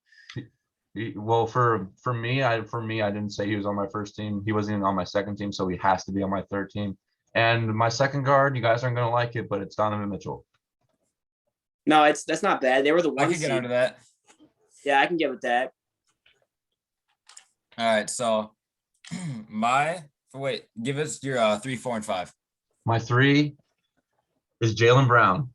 Well, for me, I didn't say he was on my first team. He wasn't even on my second team, so he has to be on my third team. And my second guard, you guys aren't gonna like it, but it's Donovan Mitchell. No, that's not bad. They were the I one can get seed. under that. Yeah, I can get with that. All right, so give us your 3, 4, and 5. My 3 is Jalen Brown.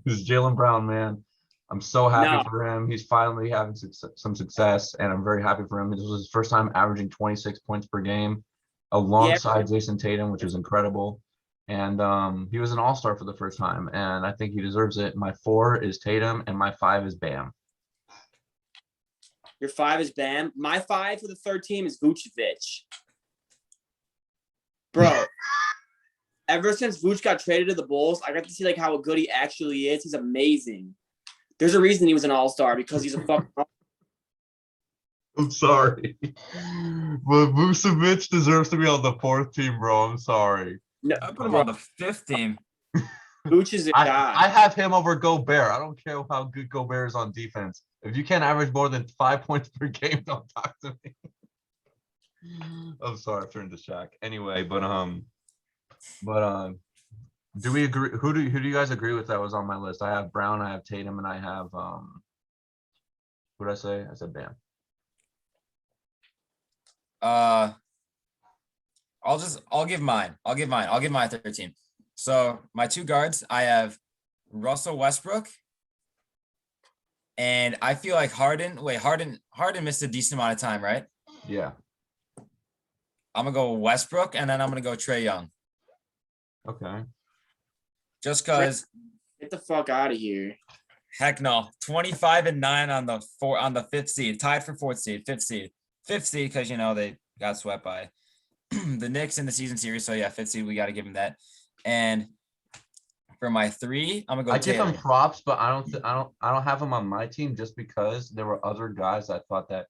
It's Jalen Brown, man. I'm so happy for him. He's finally having some success, and I'm very happy for him. This was his first time averaging 26 points per game alongside Jason Tatum, which is incredible. And he was an all-star for the first time, and I think he deserves it. My 4 is Tatum, and my 5 is Bam. Your 5 is Bam. My 5 for the third team is Vucevic. Bro, ever since Vuce got traded to the Bulls, I got to see like how good he actually is. He's amazing. There's a reason he was an all-star because he's a fucking. I'm sorry, but Vucevic deserves to be on the 4th team, bro. I'm sorry. No, I put him on the 5th team. Vuce is a guy. I have him over Gobert. I don't care how good Gobert is on defense. If you can't average more than 5 points per game, don't talk to me. I'm sorry, I've turned to Shaq. Anyway, do we agree? Who do you guys agree with that was on my list? I have Brown, I have Tatum, and I have what did I say? I said Bam. I'll give mine. I'll give my third team. So my 2 guards, I have Russell Westbrook, and I feel like Harden missed a decent amount of time, right? Yeah. I'm gonna go Westbrook, and then I'm gonna go Trae Young. Okay. Just because. Get the fuck out of here. Heck no. 25-9 on the 5th seed, tied for 4th seed, 5th seed, because they got swept by the Knicks in the season series. So yeah, 5th seed, we got to give him that. And for my 3, I'm gonna go. I give him props, but I don't have him on my team just because there were other guys I thought that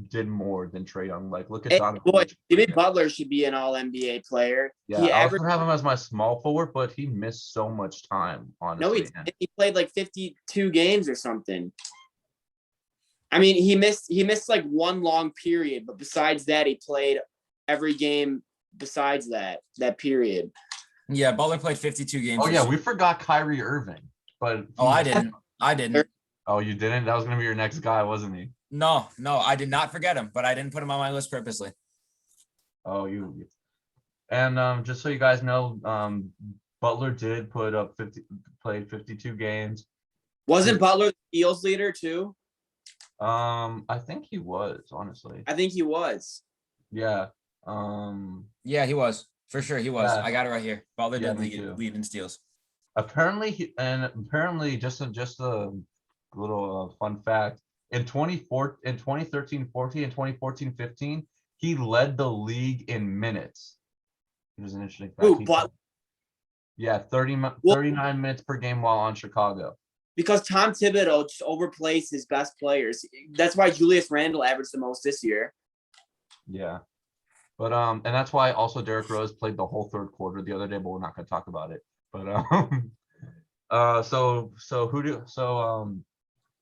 did more than Trae Young. Like, look at Donovan. Boy, Jimmy Butler should be an All-NBA player. Yeah, I also have him as my small forward, but he missed so much time, honestly. No, he played like 52 games or something. I mean, he missed like one long period, but besides that, he played every game besides that period. Yeah, Butler played 52 games. Oh yeah, we forgot Kyrie Irving, but I didn't. Oh, you didn't? That was gonna be your next guy, wasn't he? No, I did not forget him, but I didn't put him on my list purposely. Oh, and just so you guys know, Butler did played 52 games. Wasn't Butler the steals leader too? I think he was, honestly. I think he was. Yeah. Yeah, he was. For sure, he was. Yeah. I got it right here. Butler did me lead in steals. Apparently, just a little fun fact. In 2013-14 and 2014-15, he led the league in minutes. It was an interesting fact. Yeah, 39 minutes per game while on Chicago. Because Tom Thibodeau just overplays his best players. That's why Julius Randle averaged the most this year. Yeah. But and that's why also Derrick Rose played the whole third quarter the other day, but we're not gonna talk about it. But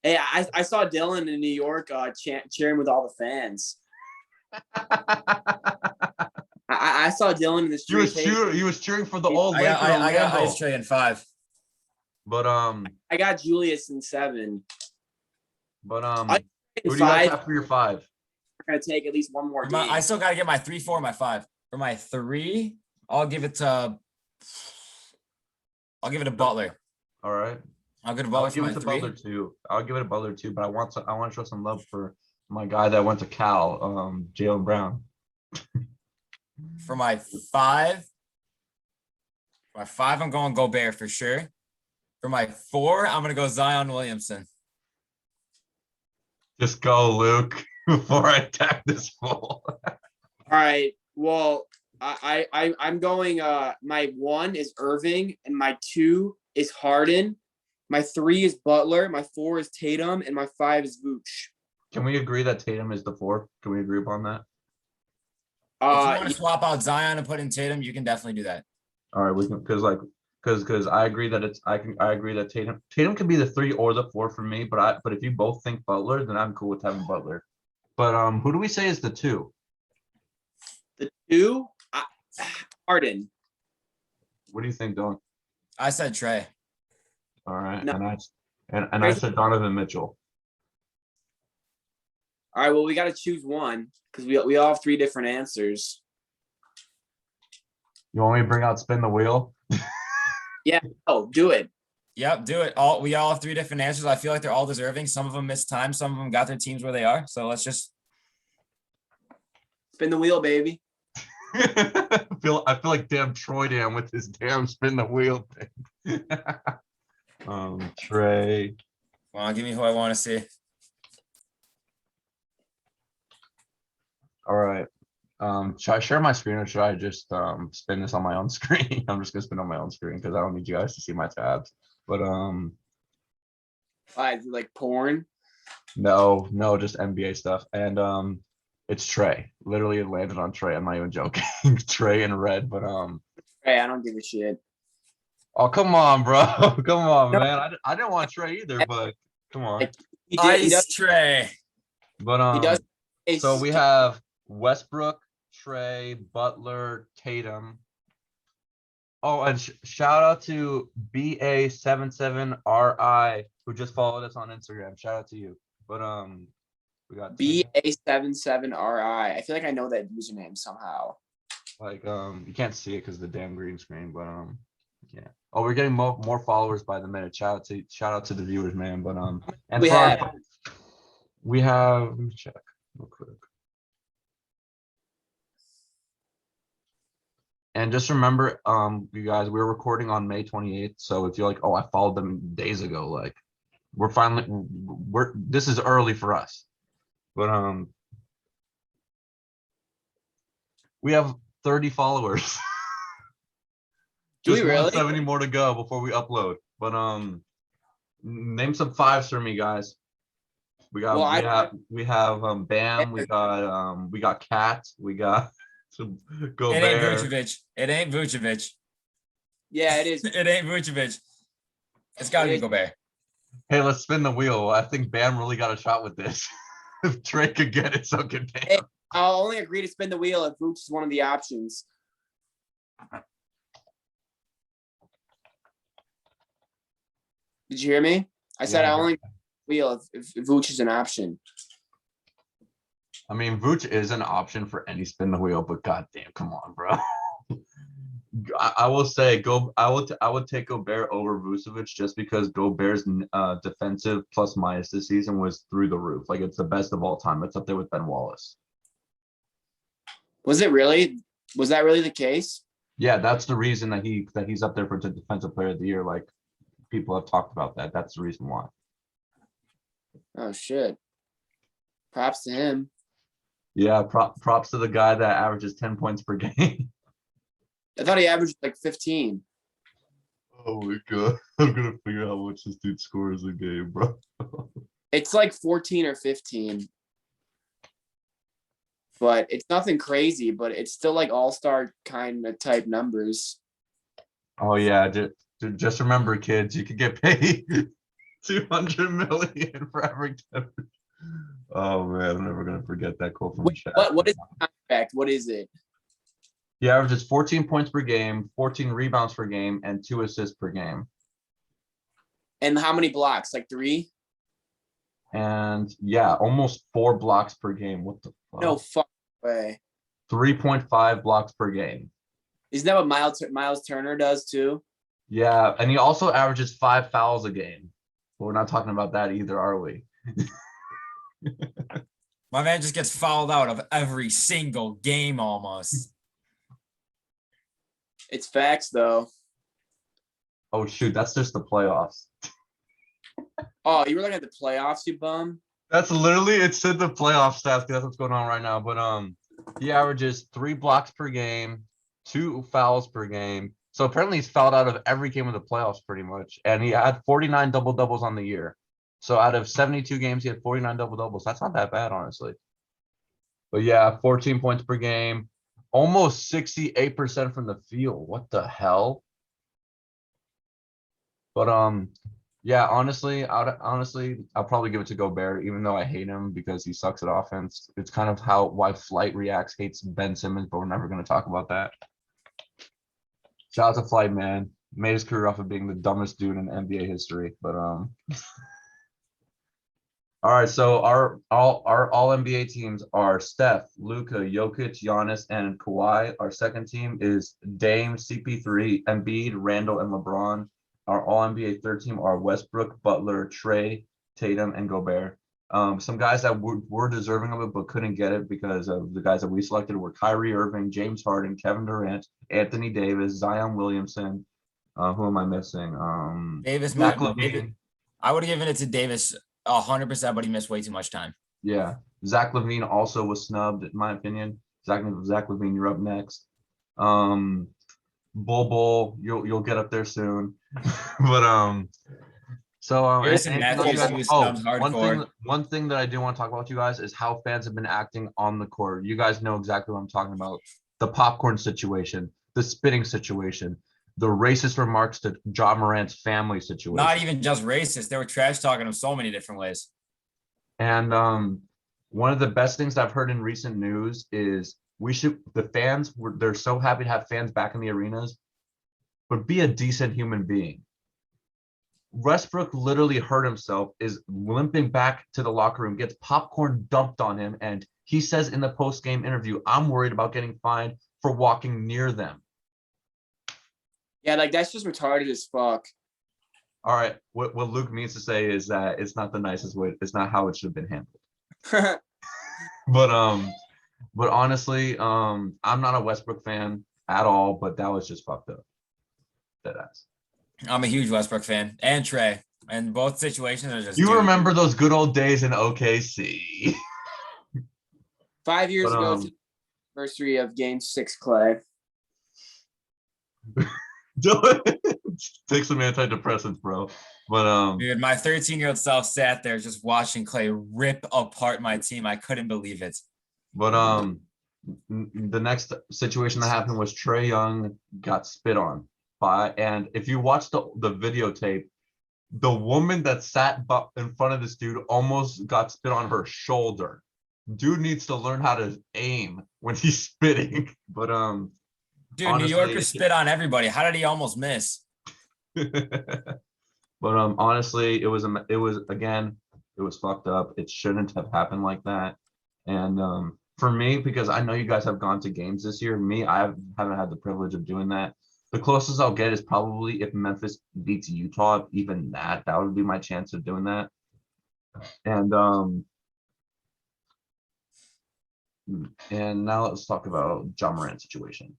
Hey, I saw Dylan in New York cheering with all the fans. I saw Dylan in the street. He was cheering for the old Laker. I got Ice Tray in 5. But I got Julius in 7. But who do you guys have for your 5? We're gonna take at least one more game. I still gotta get my 3, 4, my 5. For my 3, I'll give it to Butler. All right. I'll give it to Butler. I'll give it to Butler too, but I want to show some love for my guy that went to Cal, Jalen Brown. For my five, I'm going Gobert for sure. For my 4, I'm gonna go Zion Williamson. Just go, Luke, before I attack this fool. All right. Well, I'm going. My 1 is Irving, and my 2 is Harden. My 3 is Butler. My 4 is Tatum, and my 5 is Vooch. Can we agree that Tatum is the 4? Can we agree upon that? If you want to swap out Zion and put in Tatum, you can definitely do that. All right, we can because I agree that I agree that Tatum can be the 3 or the 4 for me, but if you both think Butler, then I'm cool with having Butler. But who do we say is the 2? The 2, Harden. What do you think, Dylan? I said Trey. All right, No. and I said Donovan Mitchell. All right. Well, we got to choose one because we all have 3 different answers. You want me to bring out spin the wheel? Yeah. Oh, do it. Yep, do it. We all have 3 different answers. I feel like they're all deserving. Some of them missed time. Some of them got their teams where they are. So let's just spin the wheel, baby. I feel like damn Troy Dam with his damn spin the wheel thing. Trey. Come on, give me who I want to see. All right. Should I share my screen or should I just spin this on my own screen? I'm just gonna spin on my own screen because I don't need you guys to see my tabs. But like porn. No, just NBA stuff. And it's Trey. Literally it landed on Trey. I'm not even joking. Trey in red, but Hey, I don't give a shit. Oh, come on, bro. Come on, man. I didn't want Trey either, but come on. He Ice Trey. But he does. so we have Westbrook, Trey, Butler, Tatum. Oh, and shout out to BA77RI who just followed us on Instagram. Shout out to you. But we got BA77RI. I feel like I know that username somehow. Like you can't see it because the damn green screen, but yeah. Oh, we're getting more followers by the minute. Shout out to the viewers, man. But and we have let me check real quick. And just remember, you guys, we're recording on May 28th. So if you're like, oh, I followed them days ago, like this is early for us. But we have 30 followers. Do we Just really? 70 more to go before we upload. But name some 5s for me, guys. We have Bam, we got Cat, we got Gobert. It ain't Vucevic. Yeah, it is. It ain't Vucevic. It's gotta be Gobert. Hey, let's spin the wheel. I think Bam really got a shot with this. If Trey could get it, so could Bam. Hey, I'll only agree to spin the wheel if Vooch is one of the options. Did you hear me? I said I only wheel if Vooch is an option. I mean, Vooch is an option for any spin the wheel, but goddamn, come on, bro. I will say, I would take Gobert over Vucevic just because Gobert's defensive plus minus this season was through the roof. Like it's the best of all time. It's up there with Ben Wallace. Was it really? Was that really the case? Yeah, that's the reason that he's up there for the defensive player of the year. Like people have talked about that. That's the reason why. Oh shit! Props to him. Yeah, props to the guy that averages 10 points per game. I thought he averaged like 15. Oh my god. I'm gonna figure out how much this dude scores a game, bro. It's like 14 or 15. But it's nothing crazy, but it's still like all-star kind of type numbers. Oh yeah, just remember, kids, you could get paid 200 million for every 10. Oh man, I'm never gonna forget that quote from Shaq. What is the contract? What is it? He averages 14 points per game, 14 rebounds per game, and 2 assists per game. And how many blocks? Like 3? And yeah, almost 4 blocks per game. What the fuck? No fuck way. 3.5 blocks per game. Isn't that what Miles Turner does too? Yeah, and he also averages 5 fouls a game. But we're not talking about that either, are we? My man just gets fouled out of every single game almost. It's facts though. Oh shoot, that's just the playoffs. Oh, you were looking at the playoffs, you bum. That's literally it said the playoff stats. That's what's going on right now. But he averages 3 blocks per game, 2 fouls per game. So apparently he's fouled out of every game of the playoffs pretty much. And he had 49 double doubles on the year. So out of 72 games, he had 49 double doubles. That's not that bad, honestly. But yeah, 14 points per game, almost 68% from the field. What the hell? But yeah, honestly, I'll probably give it to Gobert, even though I hate him because he sucks at offense. It's kind of why Flight reacts, hates Ben Simmons, but we're never going to talk about that. Shout out to Flight, man. Made his career off of being the dumbest dude in NBA history. But all right, so our all NBA teams are Steph, Luka, Jokic, Giannis, and Kawhi. Our second team is Dame, CP3, Embiid, Randall, and LeBron. Our all NBA third team are Westbrook, Butler, Trey, Tatum, and Gobert. Some guys that were deserving of it but couldn't get it because of the guys that we selected were Kyrie Irving, James Harden, Kevin Durant, Anthony Davis, Zion Williamson. Who am I missing? Davis, Zach David, I would have given it to Davis 100%, but he missed way too much time. Yeah, Zach LaVine also was snubbed, in my opinion. Zach LaVine, you're up next. Bull, you'll get up there soon. But Harrison Matthews, he was snubbed hardcore. One thing that I do want to talk about with you guys is how fans have been acting on the court. You guys know exactly what I'm talking about. The popcorn situation, the spitting situation, the racist remarks to Ja Morant's family situation. Not even just racist. They were trash talking him so many different ways. And one of the best things I've heard in recent news is they're so happy to have fans back in the arenas, but be a decent human being. Westbrook literally hurt himself, is limping back to the locker room, gets popcorn dumped on him, and he says in the post-game interview, I'm worried about getting fined for walking near them. Yeah, like that's just retarded as fuck. All right, what Luke means to say is that it's not the nicest way, it's not how it should have been handled. But honestly, I'm not a Westbrook fan at all, but that was just fucked up. Deadass. I'm a huge Westbrook fan, and Trey, and both situations are just. You remember those good old days in OKC? 5 years ago, anniversary of Game 6, Clay. Take some antidepressants, bro. But dude, my 13-year-old self sat there just watching Clay rip apart my team. I couldn't believe it. But the next situation that happened was Trae Young got spit on by, and if you watch the videotape, the woman that sat in front of this dude almost got spit on her shoulder. Dude needs to learn how to aim when he's spitting. But dude, honestly, New Yorkers spit on everybody. How did he almost miss? But honestly, it was fucked up. It shouldn't have happened like that. And for me, because I know you guys have gone to games this year, I haven't had the privilege of doing that. The closest I'll get is probably if Memphis beats Utah. Even that would be my chance of doing that. And now let's talk about Ja Morant situation.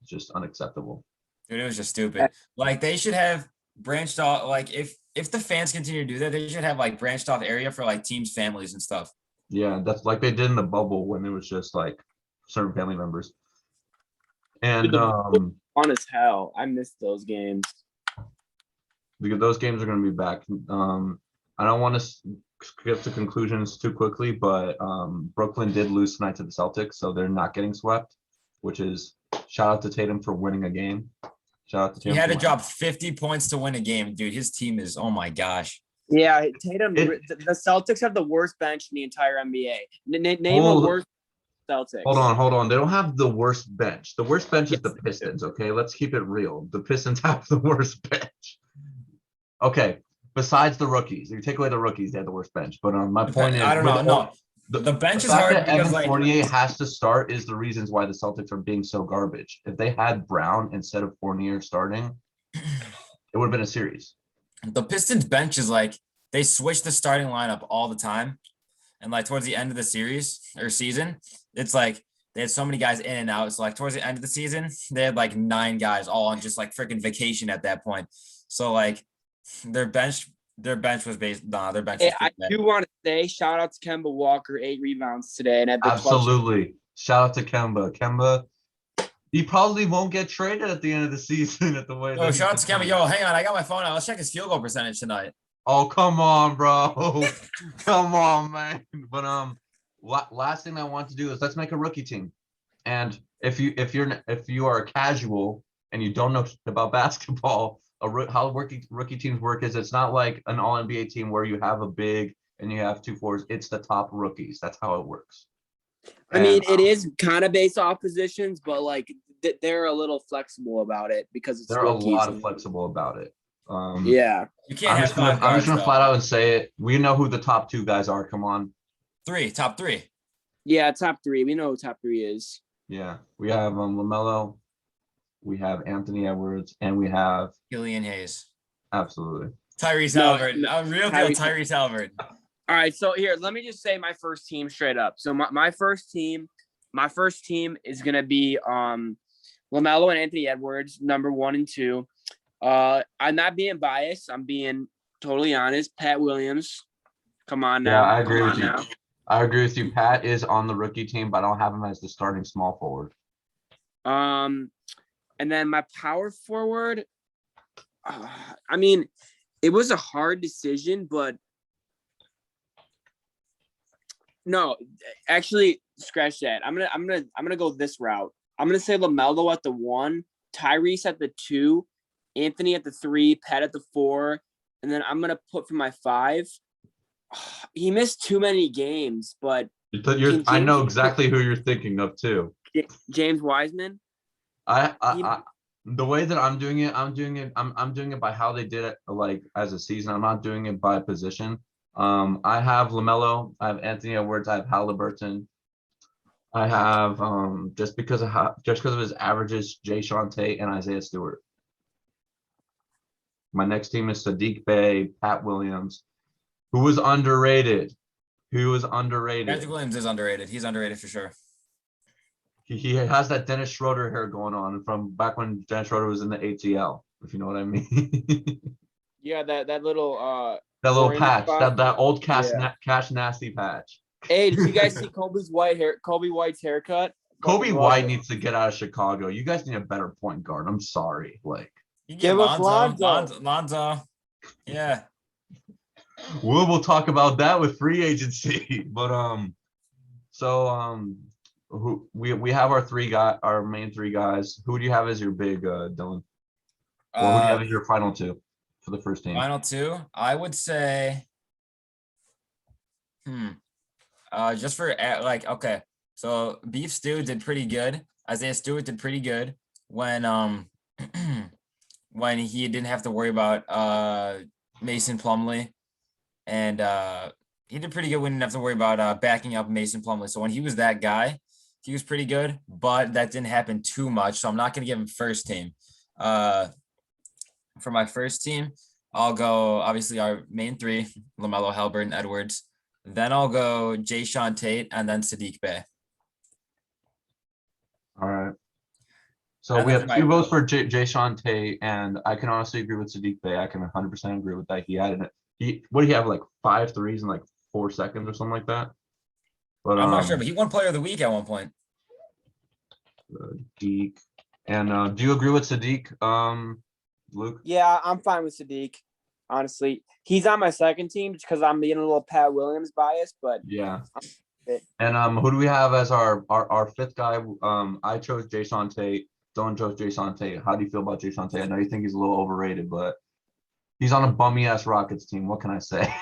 It's just unacceptable. Dude, it was just stupid. Like they should have branched off. Like if the fans continue to do that, they should have like branched off area for like teams, families, and stuff. Yeah, that's like they did in the bubble when it was just like certain family members. And fun as hell. I missed those games. Because those games are going to be back. I don't want to skip to conclusions too quickly, but Brooklyn did lose tonight to the Celtics, so they're not getting swept, which is shout out to Tatum for winning a game. Shout out to Tatum. He had to drop 50 points to win a game, dude. His team is, oh my gosh. Yeah, Tatum. The Celtics have the worst bench in the entire NBA. Name a worst Celtics. Hold on. They don't have the worst bench. The worst bench is the Pistons. Okay, let's keep it real. The Pistons have the worst bench. Okay, besides the rookies, if you take away the rookies, they have the worst bench. But my point is, I don't know. No, the bench is hard because Evan Fournier has to start is the reasons why the Celtics are being so garbage. If they had Brown instead of Fournier starting, it would have been a series. The Pistons bench is like they switch the starting lineup all the time, and like towards the end of the series or season, it's like they had so many guys in and out. So like towards the end of the season, they had like 9 guys all on just like freaking vacation at that point. So like their bench was based. Nah, their bench. Hey, Was I bad. do want to say shout out to Kemba Walker, 8 rebounds today, and at the Absolutely. Shout out to Kemba. Kemba, he probably won't get traded at the end of the season at the way. Yo, shout out to Kevin. Yo, hang on, I got my phone out. Let's check his field goal percentage tonight. Oh, come on, bro. Come on, man. But last thing I want to do is let's make a rookie team. And if you are a casual and you don't know about basketball, how rookie teams work is it's not like an all NBA team where you have a big and you have 2 forwards. It's the top rookies. That's how it works. I mean, it is kind of based off positions, but like they're a little flexible about it because it's they're rookies. a lot of flexible about it. Yeah. You can't I'm have just gonna, 5 I'm just guards, gonna though. flat out and say it. We know who the top 2 guys are. Come on. Top 3. Yeah, top 3. We know who top 3 is. Yeah, we have LaMelo, we have Anthony Edwards, and we have Killian Hayes. absolutely Tyrese No, Halliburton. no, I'm real good. Tyrese Halliburton. All right, so here, let me just say my first team straight up. So my first team is gonna be LaMelo and Anthony Edwards, number 1 and 2. I'm not being biased. I'm being totally honest. Pat Williams. Come on now. Yeah, I agree with you. Now. I agree with you. Pat is on the rookie team, but I don't have him as the starting small forward. And then my power forward. I mean, it was a hard decision, but no, actually, scratch that. I'm gonna go this route. I'm gonna say LaMelo at the 1, Tyrese at the 2, Anthony at the 3, Pat at the 4, and then I'm gonna put for my 5. He missed too many games, but I know exactly who you're thinking of too. James Wiseman. The way that I'm doing it, I'm doing it by how they did it, like as a season. I'm not doing it by position. I have LaMelo, I have Anthony Edwards, I have Halliburton. I have just because of his averages, Jay Sean Tate and Isaiah Stewart. My next team is Sadiq Bey, Pat Williams, who was underrated. Patrick Williams is underrated. He's underrated for sure. He has that Dennis Schroeder hair going on from back when Dennis Schroeder was in the ATL, if you know what I mean. Yeah, that little that little patch, spot. that old Cash Nasty patch. Hey, did you guys see Kobe White's haircut? Kobe White needs to get out of Chicago. You guys need a better point guard. I'm sorry. Like, give us Lonzo. Yeah. We'll talk about that with free agency. But who we have our main 3 guys. Who do you have as your big Dylan? Or who do you have as your final 2 for the first team? Final 2, I would say. Just for like, okay, so Beef Stew did pretty good. Isaiah Stewart did pretty good when when he didn't have to worry about Mason Plumlee, and he did pretty good when he didn't have to worry about backing up Mason Plumlee. So when he was that guy, he was pretty good, but that didn't happen too much. So I'm not gonna give him first team. For my first team, I'll go obviously our main 3: LaMelo, Halliburton, Edwards. Then I'll go Jay Sean Tate and then Sadiq Bey. All right. So we have 2 votes for Jay Sean Tate, and I can honestly agree with Sadiq Bey. I can 100% agree with that. What did he have, like 5 threes in like 4 seconds or something like that? But I'm not sure, but he won Player of the Week at one point. Sadiq. And do you agree with Sadiq, Luke? Yeah, I'm fine with Sadiq. Honestly, he's on my second team just because I'm being a little Pat Williams biased, but yeah. And who do we have as our 5th guy? I chose Jay Sean Tate. Dylan chose Jay Sean Tate. How do you feel about Jay Sean Tate? I know you think he's a little overrated, but he's on a bummy ass Rockets team. What can I say?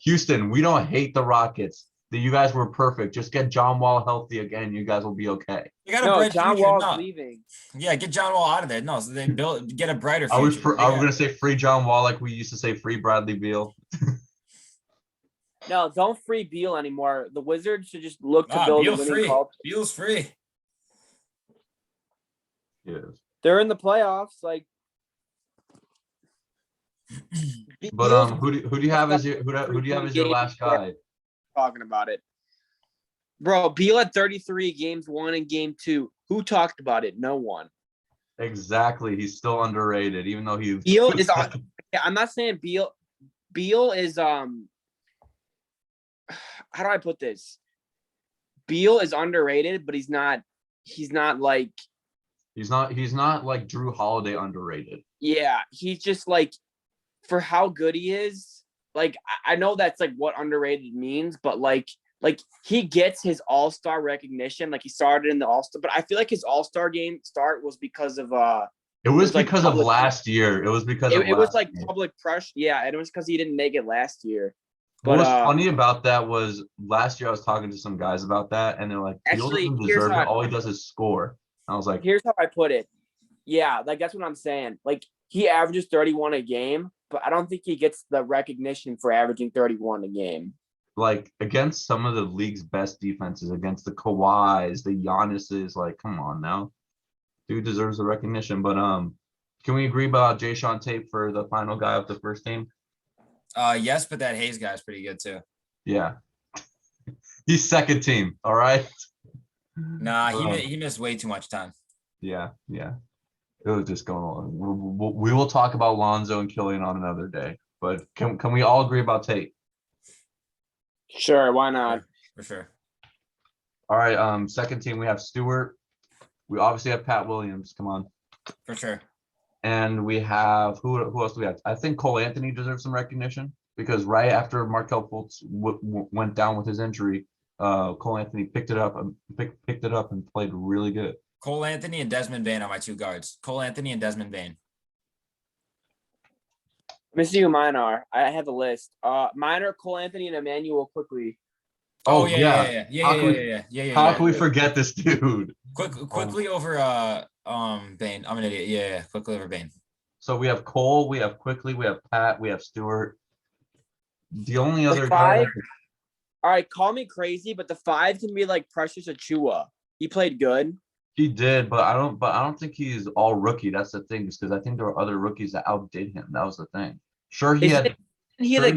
Houston, we don't hate the Rockets. You guys were perfect. Just get John Wall healthy again. You guys will be okay. You got a John Wall's leaving. Yeah, get John Wall out of there. No, so they get a brighter future. I was gonna say free John Wall like we used to say free Bradley Beal. No, don't free Beal anymore. The Wizards should just look to build a winning culture. Beal's free. Yes. They're in the playoffs, like. But who do you have as your last guy? Talking about it. Bro, Beal had 33 games 1 and game 2. Who talked about it? No one. Exactly. He's still underrated, even though he's Beal is I'm not saying Beal. Beal is how do I put this? Beal is underrated, but he's not like he's not like Drew Holiday underrated. yeah, he's just like for how good he is. Like I know that's like what underrated means, but like he gets his all-star recognition. Like he started in the all-star, but I feel like his all-star game start was because of it was like because of last year. It was because it was like public pressure. Yeah, and it was because he didn't make it last year. What But was funny about that was last year I was talking to some guys about that, and they're like, Beal actually, doesn't here's deserve how it. All he does is score. I was like, here's how I put it. Yeah, like that's what I'm saying. Like he averages 31 a game, but I don't think he gets the recognition for averaging 31 a game. like against some of the league's best defenses, against the Kawhis, the Giannis's, like, come on now. Dude deserves the recognition. But can we agree about Jay Sean Tate for the final guy of the first team? Yes, but that Hayes guy is pretty good too. Yeah. He's second team, all right? Nah, he missed way too much time. Yeah. It was just going on. We will talk about Lonzo and Killian on another day. But can we all agree about Tate? Sure, why not? For sure. All right, second team, we have Stewart. We obviously have Pat Williams. Come on. For sure. And we have who else do we have? I think Cole Anthony deserves some recognition because right after Markelle Fultz went down with his injury, Cole Anthony picked it up and played really good. Cole Anthony and Desmond Bane are my two guards. Cole Anthony and Desmond Bane. Let me see who mine are. I have a list. Mine are Cole Anthony and Emmanuel Quickly. Oh yeah. How can we forget this dude? Quickly over Bane. I'm an idiot. Yeah, quickly over Bane. So we have Cole, we have Quickly, we have Pat, we have Stewart. The only The other five, guy. all right, call me crazy, but the 5 can be like Precious Achua. He played good. He did, but I don't think he's all rookie. That's the thing, because I think there were other rookies that outdid him. That was the thing. Sure, Isn't he the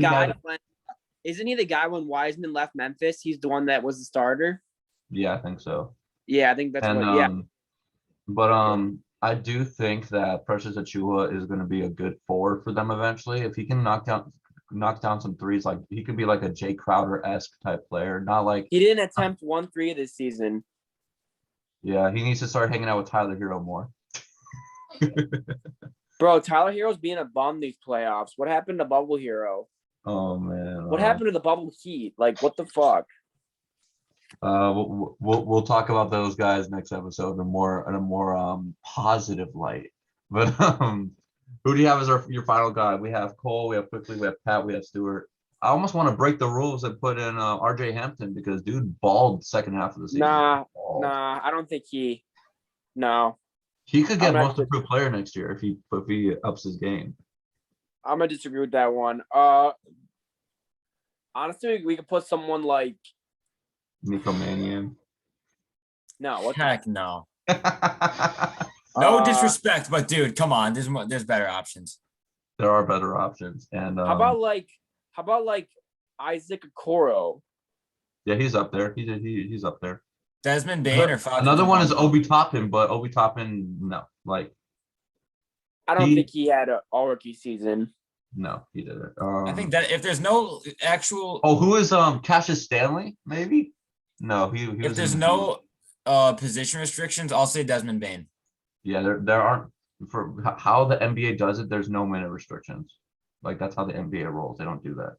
guy when Wiseman left Memphis? He's the one that was the starter. Yeah, I think so. Yeah, I think that's what. Yeah, but I do think that Precious Achua is going to be a good forward for them eventually. If he can knock down some threes, like he could be like a Jay Crowder-esque type player, not like he didn't attempt 1 3 this season. Yeah, he needs to start hanging out with Tyler Hero more. Bro, Tyler Hero's being a bum these playoffs. What happened to Bubble Hero? Oh man. What happened to the Bubble Heat? Like, what the fuck? We'll talk about those guys next episode in a more positive light. But who do you have as your final guy? We have Cole, we have Quickly, we have Pat, we have Stewart. I almost want to break the rules and put in RJ Hampton because dude balled second half of the season. Nah, I don't think no. He could get most improved player next year if he ups his game. I'm gonna disagree with that one. Honestly, we could put someone like Nico Mannion. No, what heck no. No disrespect, but dude, come on. There's better options. There are better options. And how about like Isaac Okoro? Yeah, he's up there. He's up there. Desmond Bane or Falcons. Another one is Obi Toppin, but Obi Toppin, no. Like I don't think he had an all-rookie season. No, he didn't. I think that if there's no actual who is Cassius Stanley? Maybe? No, he if there's no position restrictions, I'll say Desmond Bane. Yeah, there aren't for how the NBA does it, there's no minute restrictions. Like that's how the NBA rolls. They don't do that.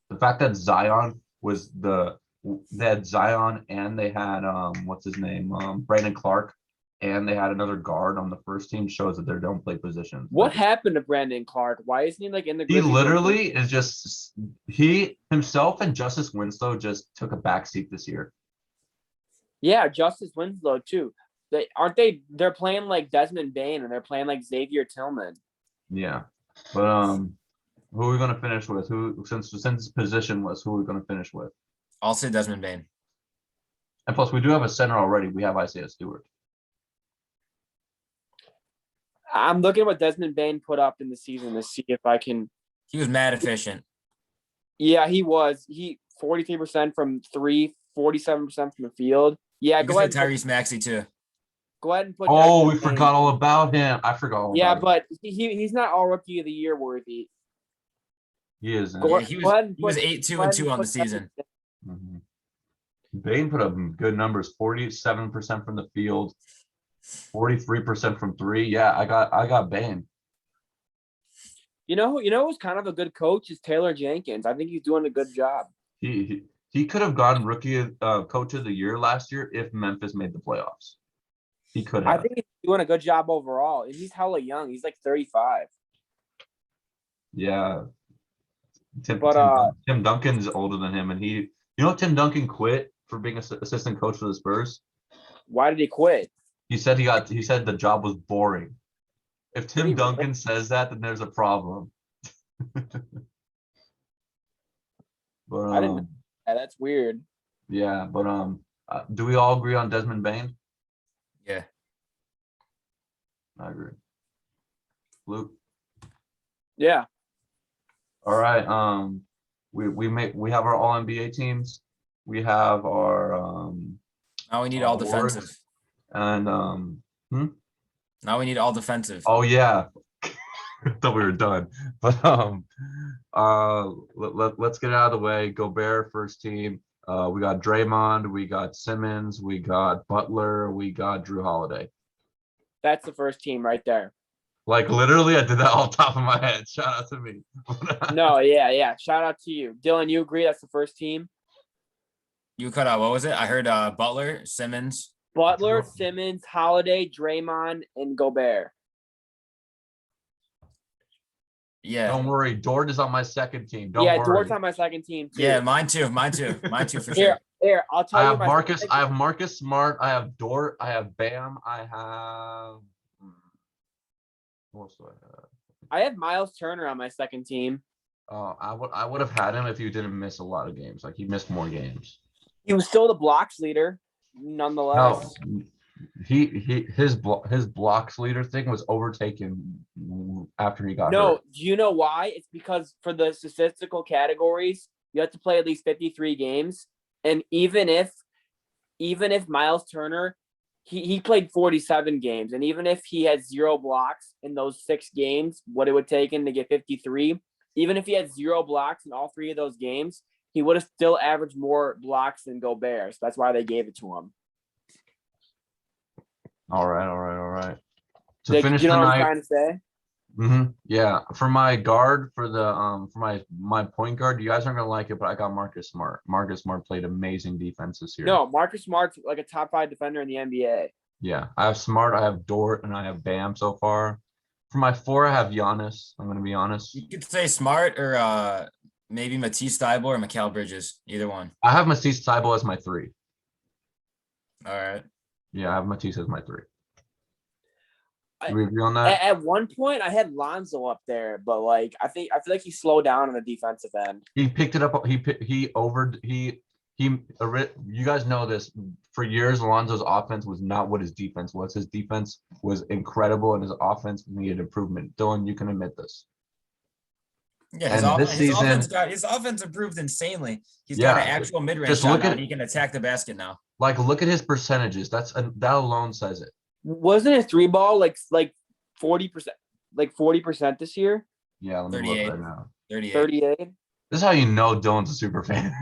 The fact that Zion was they had Zion and they had what's his name? Brandon Clark, and they had another guard on the first team shows that they don't play positions. What happened to Brandon Clark? Why isn't he like in the He literally is just he himself and Justice Winslow just took a backseat this year. Yeah, Justice Winslow too. They're playing like Desmond Bane and they're playing like Xavier Tillman. Yeah. But who are we gonna finish with? Since positionless, who are we gonna finish with? I'll say Desmond Bane. And plus we do have a center already. We have Isaiah Stewart. I'm looking at what Desmond Bane put up in the season to see if I can. He was mad efficient. Yeah, he was. He 43% from 3, 47% from the field. Yeah, You go can ahead. say Tyrese Maxey too. Go ahead and put. Oh, we Desmond Bane. forgot all about him. I forgot all Yeah, about him. but he's not all rookie of the year worthy. He isn't. Go, Yeah, he go ahead and was put. 8-2-2 on the season. Mhm. Bane put up good numbers, 47% from the field, 43% from three. Yeah, I got Bane. You know who's kind of a good coach is Taylor Jenkins. I think he's doing a good job. He could have gone rookie coach of the year last year if Memphis made the playoffs. He could have. I think he's doing a good job overall. And he's hella young. He's like 35. Yeah. Tim Duncan's older than him, and Tim Duncan quit for being assistant coach for the Spurs. Why did he quit? He said the job was boring. If Tim he Duncan says that, then there's a problem. But I didn't know that. That's weird. yeah, but do we all agree on Desmond Bane? Yeah. I agree. Luke. Yeah. All right. We have our all NBA teams. We have our Now we need all awards. defensive. And Now we need all defensive. oh yeah. I thought we were done. But let's get it out of the way. Gobert first team. We got Draymond, we got Simmons, we got Butler, we got Drew Holiday. That's the first team right there. Like literally, I did that off the top of my head. Shout out to me. No, yeah. Shout out to you. Dylan, you agree that's the first team? You cut out, what was it? I heard Butler, Simmons. Butler, Simmons, Holiday, Draymond, and Gobert. Yeah. Don't worry, Dort is on my second team. Don't worry. Dort's on my second team too. Yeah, mine too for sure. Here, I'll tell I you. have Marcus. I have Marcus Smart. I have Dort. I have Bam. I have. What else do I have? I have Miles Turner on my second team. I would have had him if you didn't miss a lot of games. Like he missed more games. He was still the blocks leader, nonetheless. No, his blocks leader thing was overtaken after he got hurt. Do you know why? It's because for the statistical categories, you have to play at least 53 games, and even if Miles Turner, he played 47 games, and even if he had 0 blocks in those 6 games, what it would take him to get 53, even if he had 0 blocks in all 3 of those games, he would have still averaged more blocks than Gobert. So that's why they gave it to him. All right. To finish the night, what I'm trying to say? Yeah. For my guard, for my point guard, you guys aren't gonna like it, but I got Marcus Smart. Marcus Smart played amazing defense this year. No, Marcus Smart's like a top 5 defender in the NBA. Yeah, I have Smart, I have Dort, and I have Bam so far. For my 4, I have Giannis. I'm gonna be honest. You could say Smart or maybe Matisse Thybulle or Mikal Bridges, either one. I have Matisse Thybulle as my 3. All right. Yeah, I have Matisse as my 3. Do we agree on that? At one point, I had Lonzo up there, but like I feel like he slowed down on the defensive end. He picked it up. You guys know this. For years, Lonzo's offense was not what his defense was. His defense was incredible, and his offense needed improvement. Dylan, you can admit this. Yeah, his offense improved insanely. He's got an actual mid-range shot now. He can attack the basket now. Like, look at his percentages. That alone says it. Wasn't his 3 ball like 40% this year? Yeah, let me look right now. 38. This is how you know Dylan's a super fan.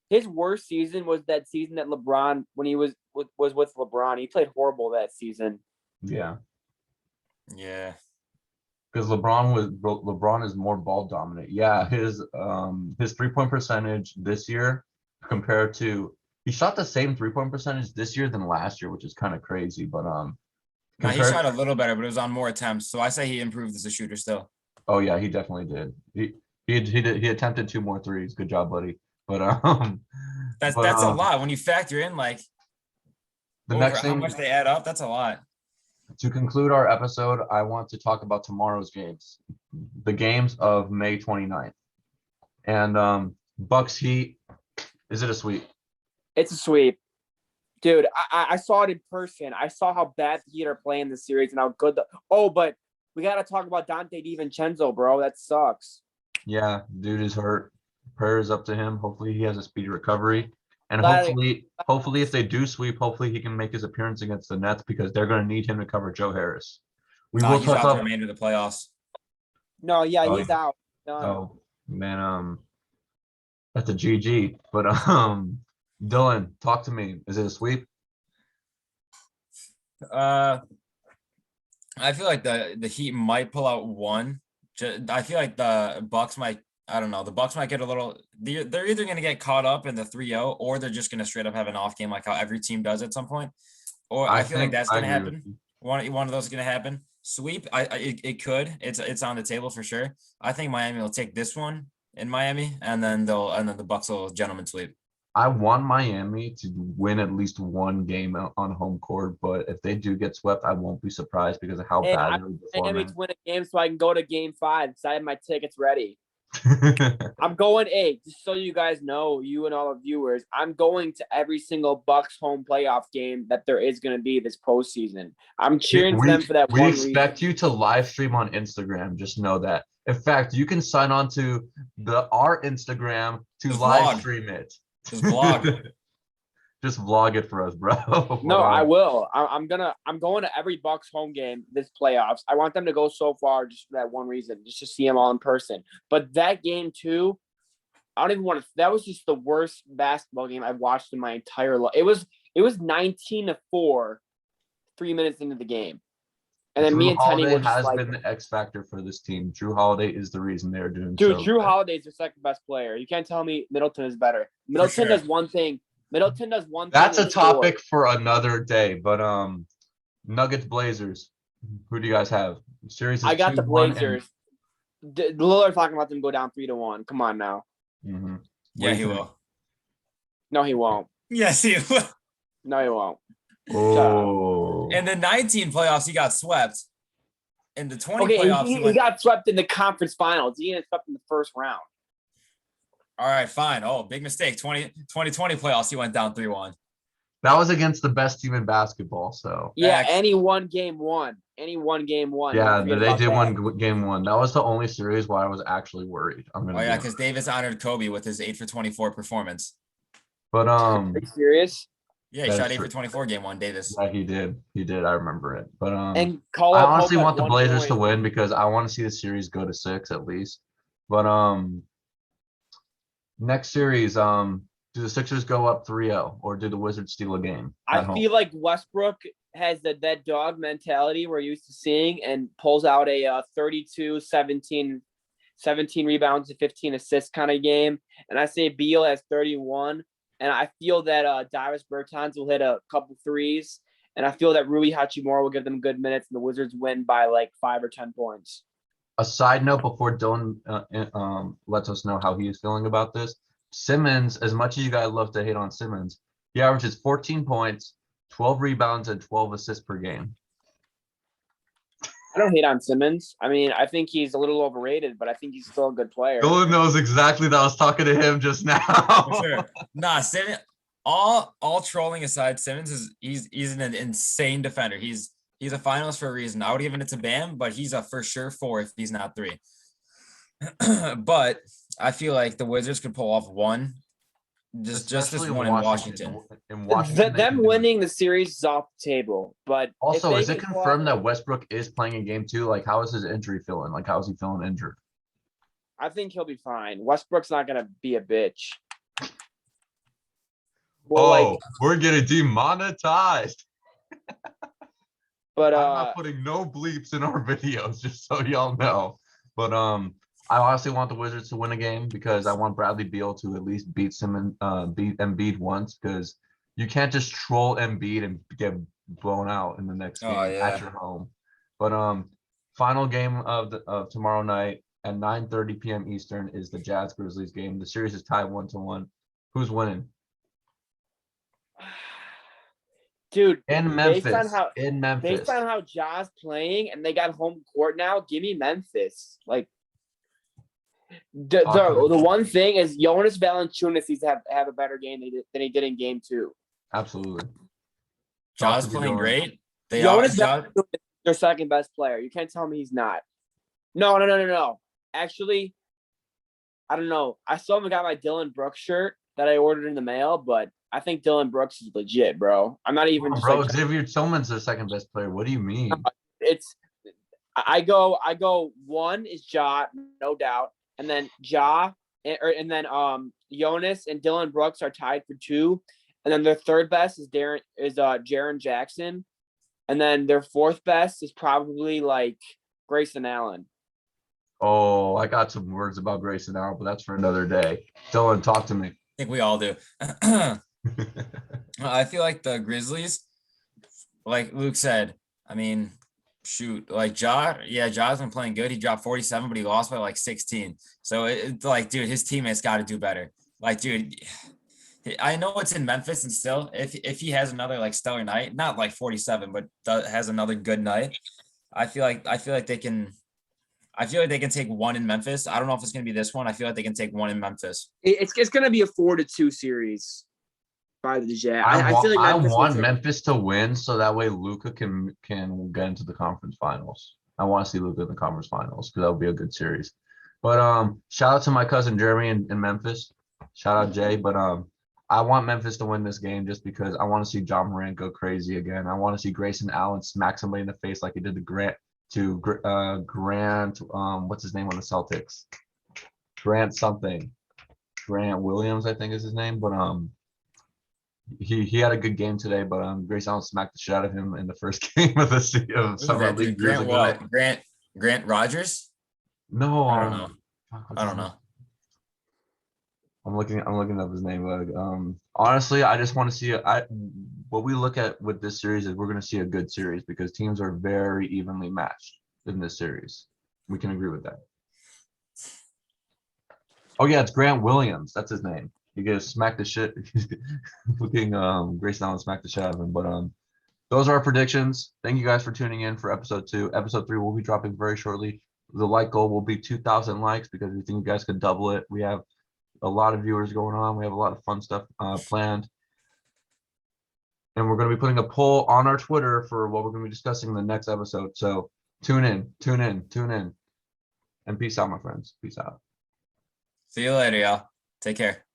His worst season was that season that LeBron, when he was with LeBron, he played horrible that season. Yeah. Yeah. Because LeBron is more ball dominant. Yeah, his 3-point percentage this year compared to he shot the same 3-point percentage this year than last year, which is kind of crazy. But he shot a little better, but it was on more attempts. So I say he improved as a shooter still. Oh yeah, he definitely did. He attempted 2 more threes. Good job, buddy. But that's a lot when you factor in like how much they add up. That's a lot. To conclude our episode, I want to talk about tomorrow's games, the games of May 29th. And Bucks Heat, is it a sweep? It's a sweep. Dude, I saw it in person. I saw how bad the Heat are playing this series and how good but we got to talk about Dante DiVincenzo, bro. That sucks. Yeah, dude is hurt. prayers up to him. Hopefully he has a speedy recovery. And Glad- hopefully if they do sweep, hopefully he can make his appearance against the Nets because they're going to need him to cover Joe Harris. We will He's talk out the about. remainder of the playoffs. No, yeah, Oh, he's out. Done. Oh man, that's a GG. But Dylan, talk to me. Is it a sweep? I feel like the Heat might pull out one. I feel like the Bucks might. I don't know. The Bucks might get a little. They're either going to get caught up in the 3-0, or they're just going to straight up have an off game like how every team does at some point. Or I feel like that's going to happen. One of those is going to happen. Sweep. It could. It's on the table for sure. I think Miami will take this one in Miami, and then the Bucks will gentleman sweep. I want Miami to win at least one game on home court, but if they do get swept, I won't be surprised because of how bad they're Miami performing. to win a game so I can go to game 5 because I have my tickets ready. I'm going just so you guys know, you and all the viewers, I'm going to every single Bucks home playoff game that there is going to be this postseason. I'm cheering for them for that one reason. We expect you to live stream on Instagram. Just know that. In fact, you can sign on to our Instagram to Just live vlog. stream it. Just vlog. Just vlog it for us, bro. No, I will. I'm going to every Bucks home game this playoffs. I want them to go so far just for that one reason, just to see them all in person. But that game too, I don't even want to. That was just the worst basketball game I've watched in my entire life. It was 19-4, 3 minutes into the game, and then me and Tenny were just like, been the X factor for this team. Drew Holiday is the reason they're doing. Dude, so Drew bad. Holiday is the second best player. You can't tell me Middleton is better. Middleton does one thing. That's a topic for another day. But Nuggets Blazers. Who do you guys have? Series. I got the Blazers. Lillard talking about them go down 3-1. Come on now. Mm-hmm. Yeah, he will. No, he won't. Yes, he will. No, he won't. Oh. In the 19 playoffs, he got swept. In the 20 playoffs, he got swept in the conference finals. He got swept in the first round. All right, fine. Oh, big mistake. 2020 playoffs, he went down 3-1. That was against the best team in basketball. So yeah, any one game one. Yeah, they did win game 1. That was the only series where I was actually worried. Because Davis honored Kobe with his 8 for 24 performance. But Are you serious? Yeah, he shot 8 for 24 game 1, Davis. Yeah, he did. I remember it. But and I honestly want the Blazers to win because I want to see the series go to 6 at least. But next series, do the Sixers go up 3-0 or do the Wizards steal a game? I feel like Westbrook has that dog mentality we're used to seeing and pulls out a 32, 17 rebounds and 15 assists kind of game. And I say Beal has 31. And I feel that Darius Bertans will hit a couple threes. And I feel that Rui Hachimura will give them good minutes and the Wizards win by like 5 or 10 points. A side note before Dylan lets us know how he is feeling about this. Simmons, as much as you guys love to hate on Simmons, he averages 14 points, 12 rebounds, and 12 assists per game. I don't hate on Simmons. I mean, I think he's a little overrated, but I think he's still a good player. Dylan knows exactly that I was talking to him just now. For sure. Nah, Simmons, all trolling aside, Simmons he's an insane defender. He's a finalist for a reason. I would give it to Bam, but he's a for sure 4 if he's not 3. But I feel like the Wizards could pull off one. Just this one in Washington. Them winning the series is off the table. But also, is it confirmed that Westbrook is playing in game 2? Like, how is his injury feeling? Like, how is he feeling injured? I think he'll be fine. Westbrook's not gonna be a bitch. Well, we're getting demonetized. But I'm not putting no bleeps in our videos, just so y'all know. But I honestly want the Wizards to win a game because I want Bradley Beal to at least beat Embiid once, because you can't just troll Embiid and get blown out in the next game at your home. But final game of tomorrow night at 9:30 p.m. Eastern is the Jazz Grizzlies game. The series is tied 1-1. Who's winning? Dude, in Memphis. Based on how Jazz playing and they got home court now, give me Memphis. Like the one thing is Jonas Valanciunas needs to have a better game than he did in game 2. Absolutely. Jazz playing great. Jonas Valanciunas is their second best player. You can't tell me he's not. No. Actually, I don't know. I still haven't got my Dylan Brooks shirt that I ordered in the mail, but I think Dylan Brooks is legit, bro. I'm not even just Bro, like Xavier Tillman's the second best player. What do you mean? it's. I go. One is Ja, no doubt, and then and then Jonas and Dylan Brooks are tied for 2, and then their third best is Jaren Jackson, and then their fourth best is probably like Grayson Allen. Oh, I got some words about Grayson Allen, but that's for another day. Dylan, talk to me. I think we all do. I feel like the Grizzlies, like Luke said, I mean, shoot, like Ja's been playing good. He dropped 47, but he lost by like 16. So it's like, dude, his teammates got to do better. Like, dude, I know it's in Memphis, and still, if he has another like stellar night, not like 47, but has another good night, I feel like they can. I feel like they can take one in Memphis. I don't know if it's going to be this one. I feel like they can take one in Memphis. It's going to be a 4-2 series by the Jazz. I feel like want Memphis to win so that way Luka can get into the conference finals. I want to see Luka in the conference finals because that would be a good series. But shout out to my cousin Jeremy in Memphis. Shout out Jay. But I want Memphis to win this game just because I want to see John Morant go crazy again. I want to see Grayson Allen smack somebody in the face like he did to Grant. What's his name on the Celtics? Grant Williams, I think is his name. But he had a good game today. But Grayson Allen smacked the shit out of him in the first game of the summer league. Grant Rogers? No, I don't know. I don't know. I'm looking up his name. But honestly, I just want to see what we look at with this series is we're going to see a good series because teams are very evenly matched in this series. We can agree with that. Oh yeah, it's Grant Williams. That's his name. He gets smacked the shit. Looking Grayson Allen smacked the shit out of him. But those are our predictions. Thank you guys for tuning in for episode 2. Episode 3 will be dropping very shortly. The like goal will be 2,000 likes because we think you guys could double it. We have a lot of viewers going on. We have a lot of fun stuff planned. And we're going to be putting a poll on our Twitter for what we're going to be discussing in the next episode. So tune in. And peace out, my friends. Peace out. See you later, y'all. Take care.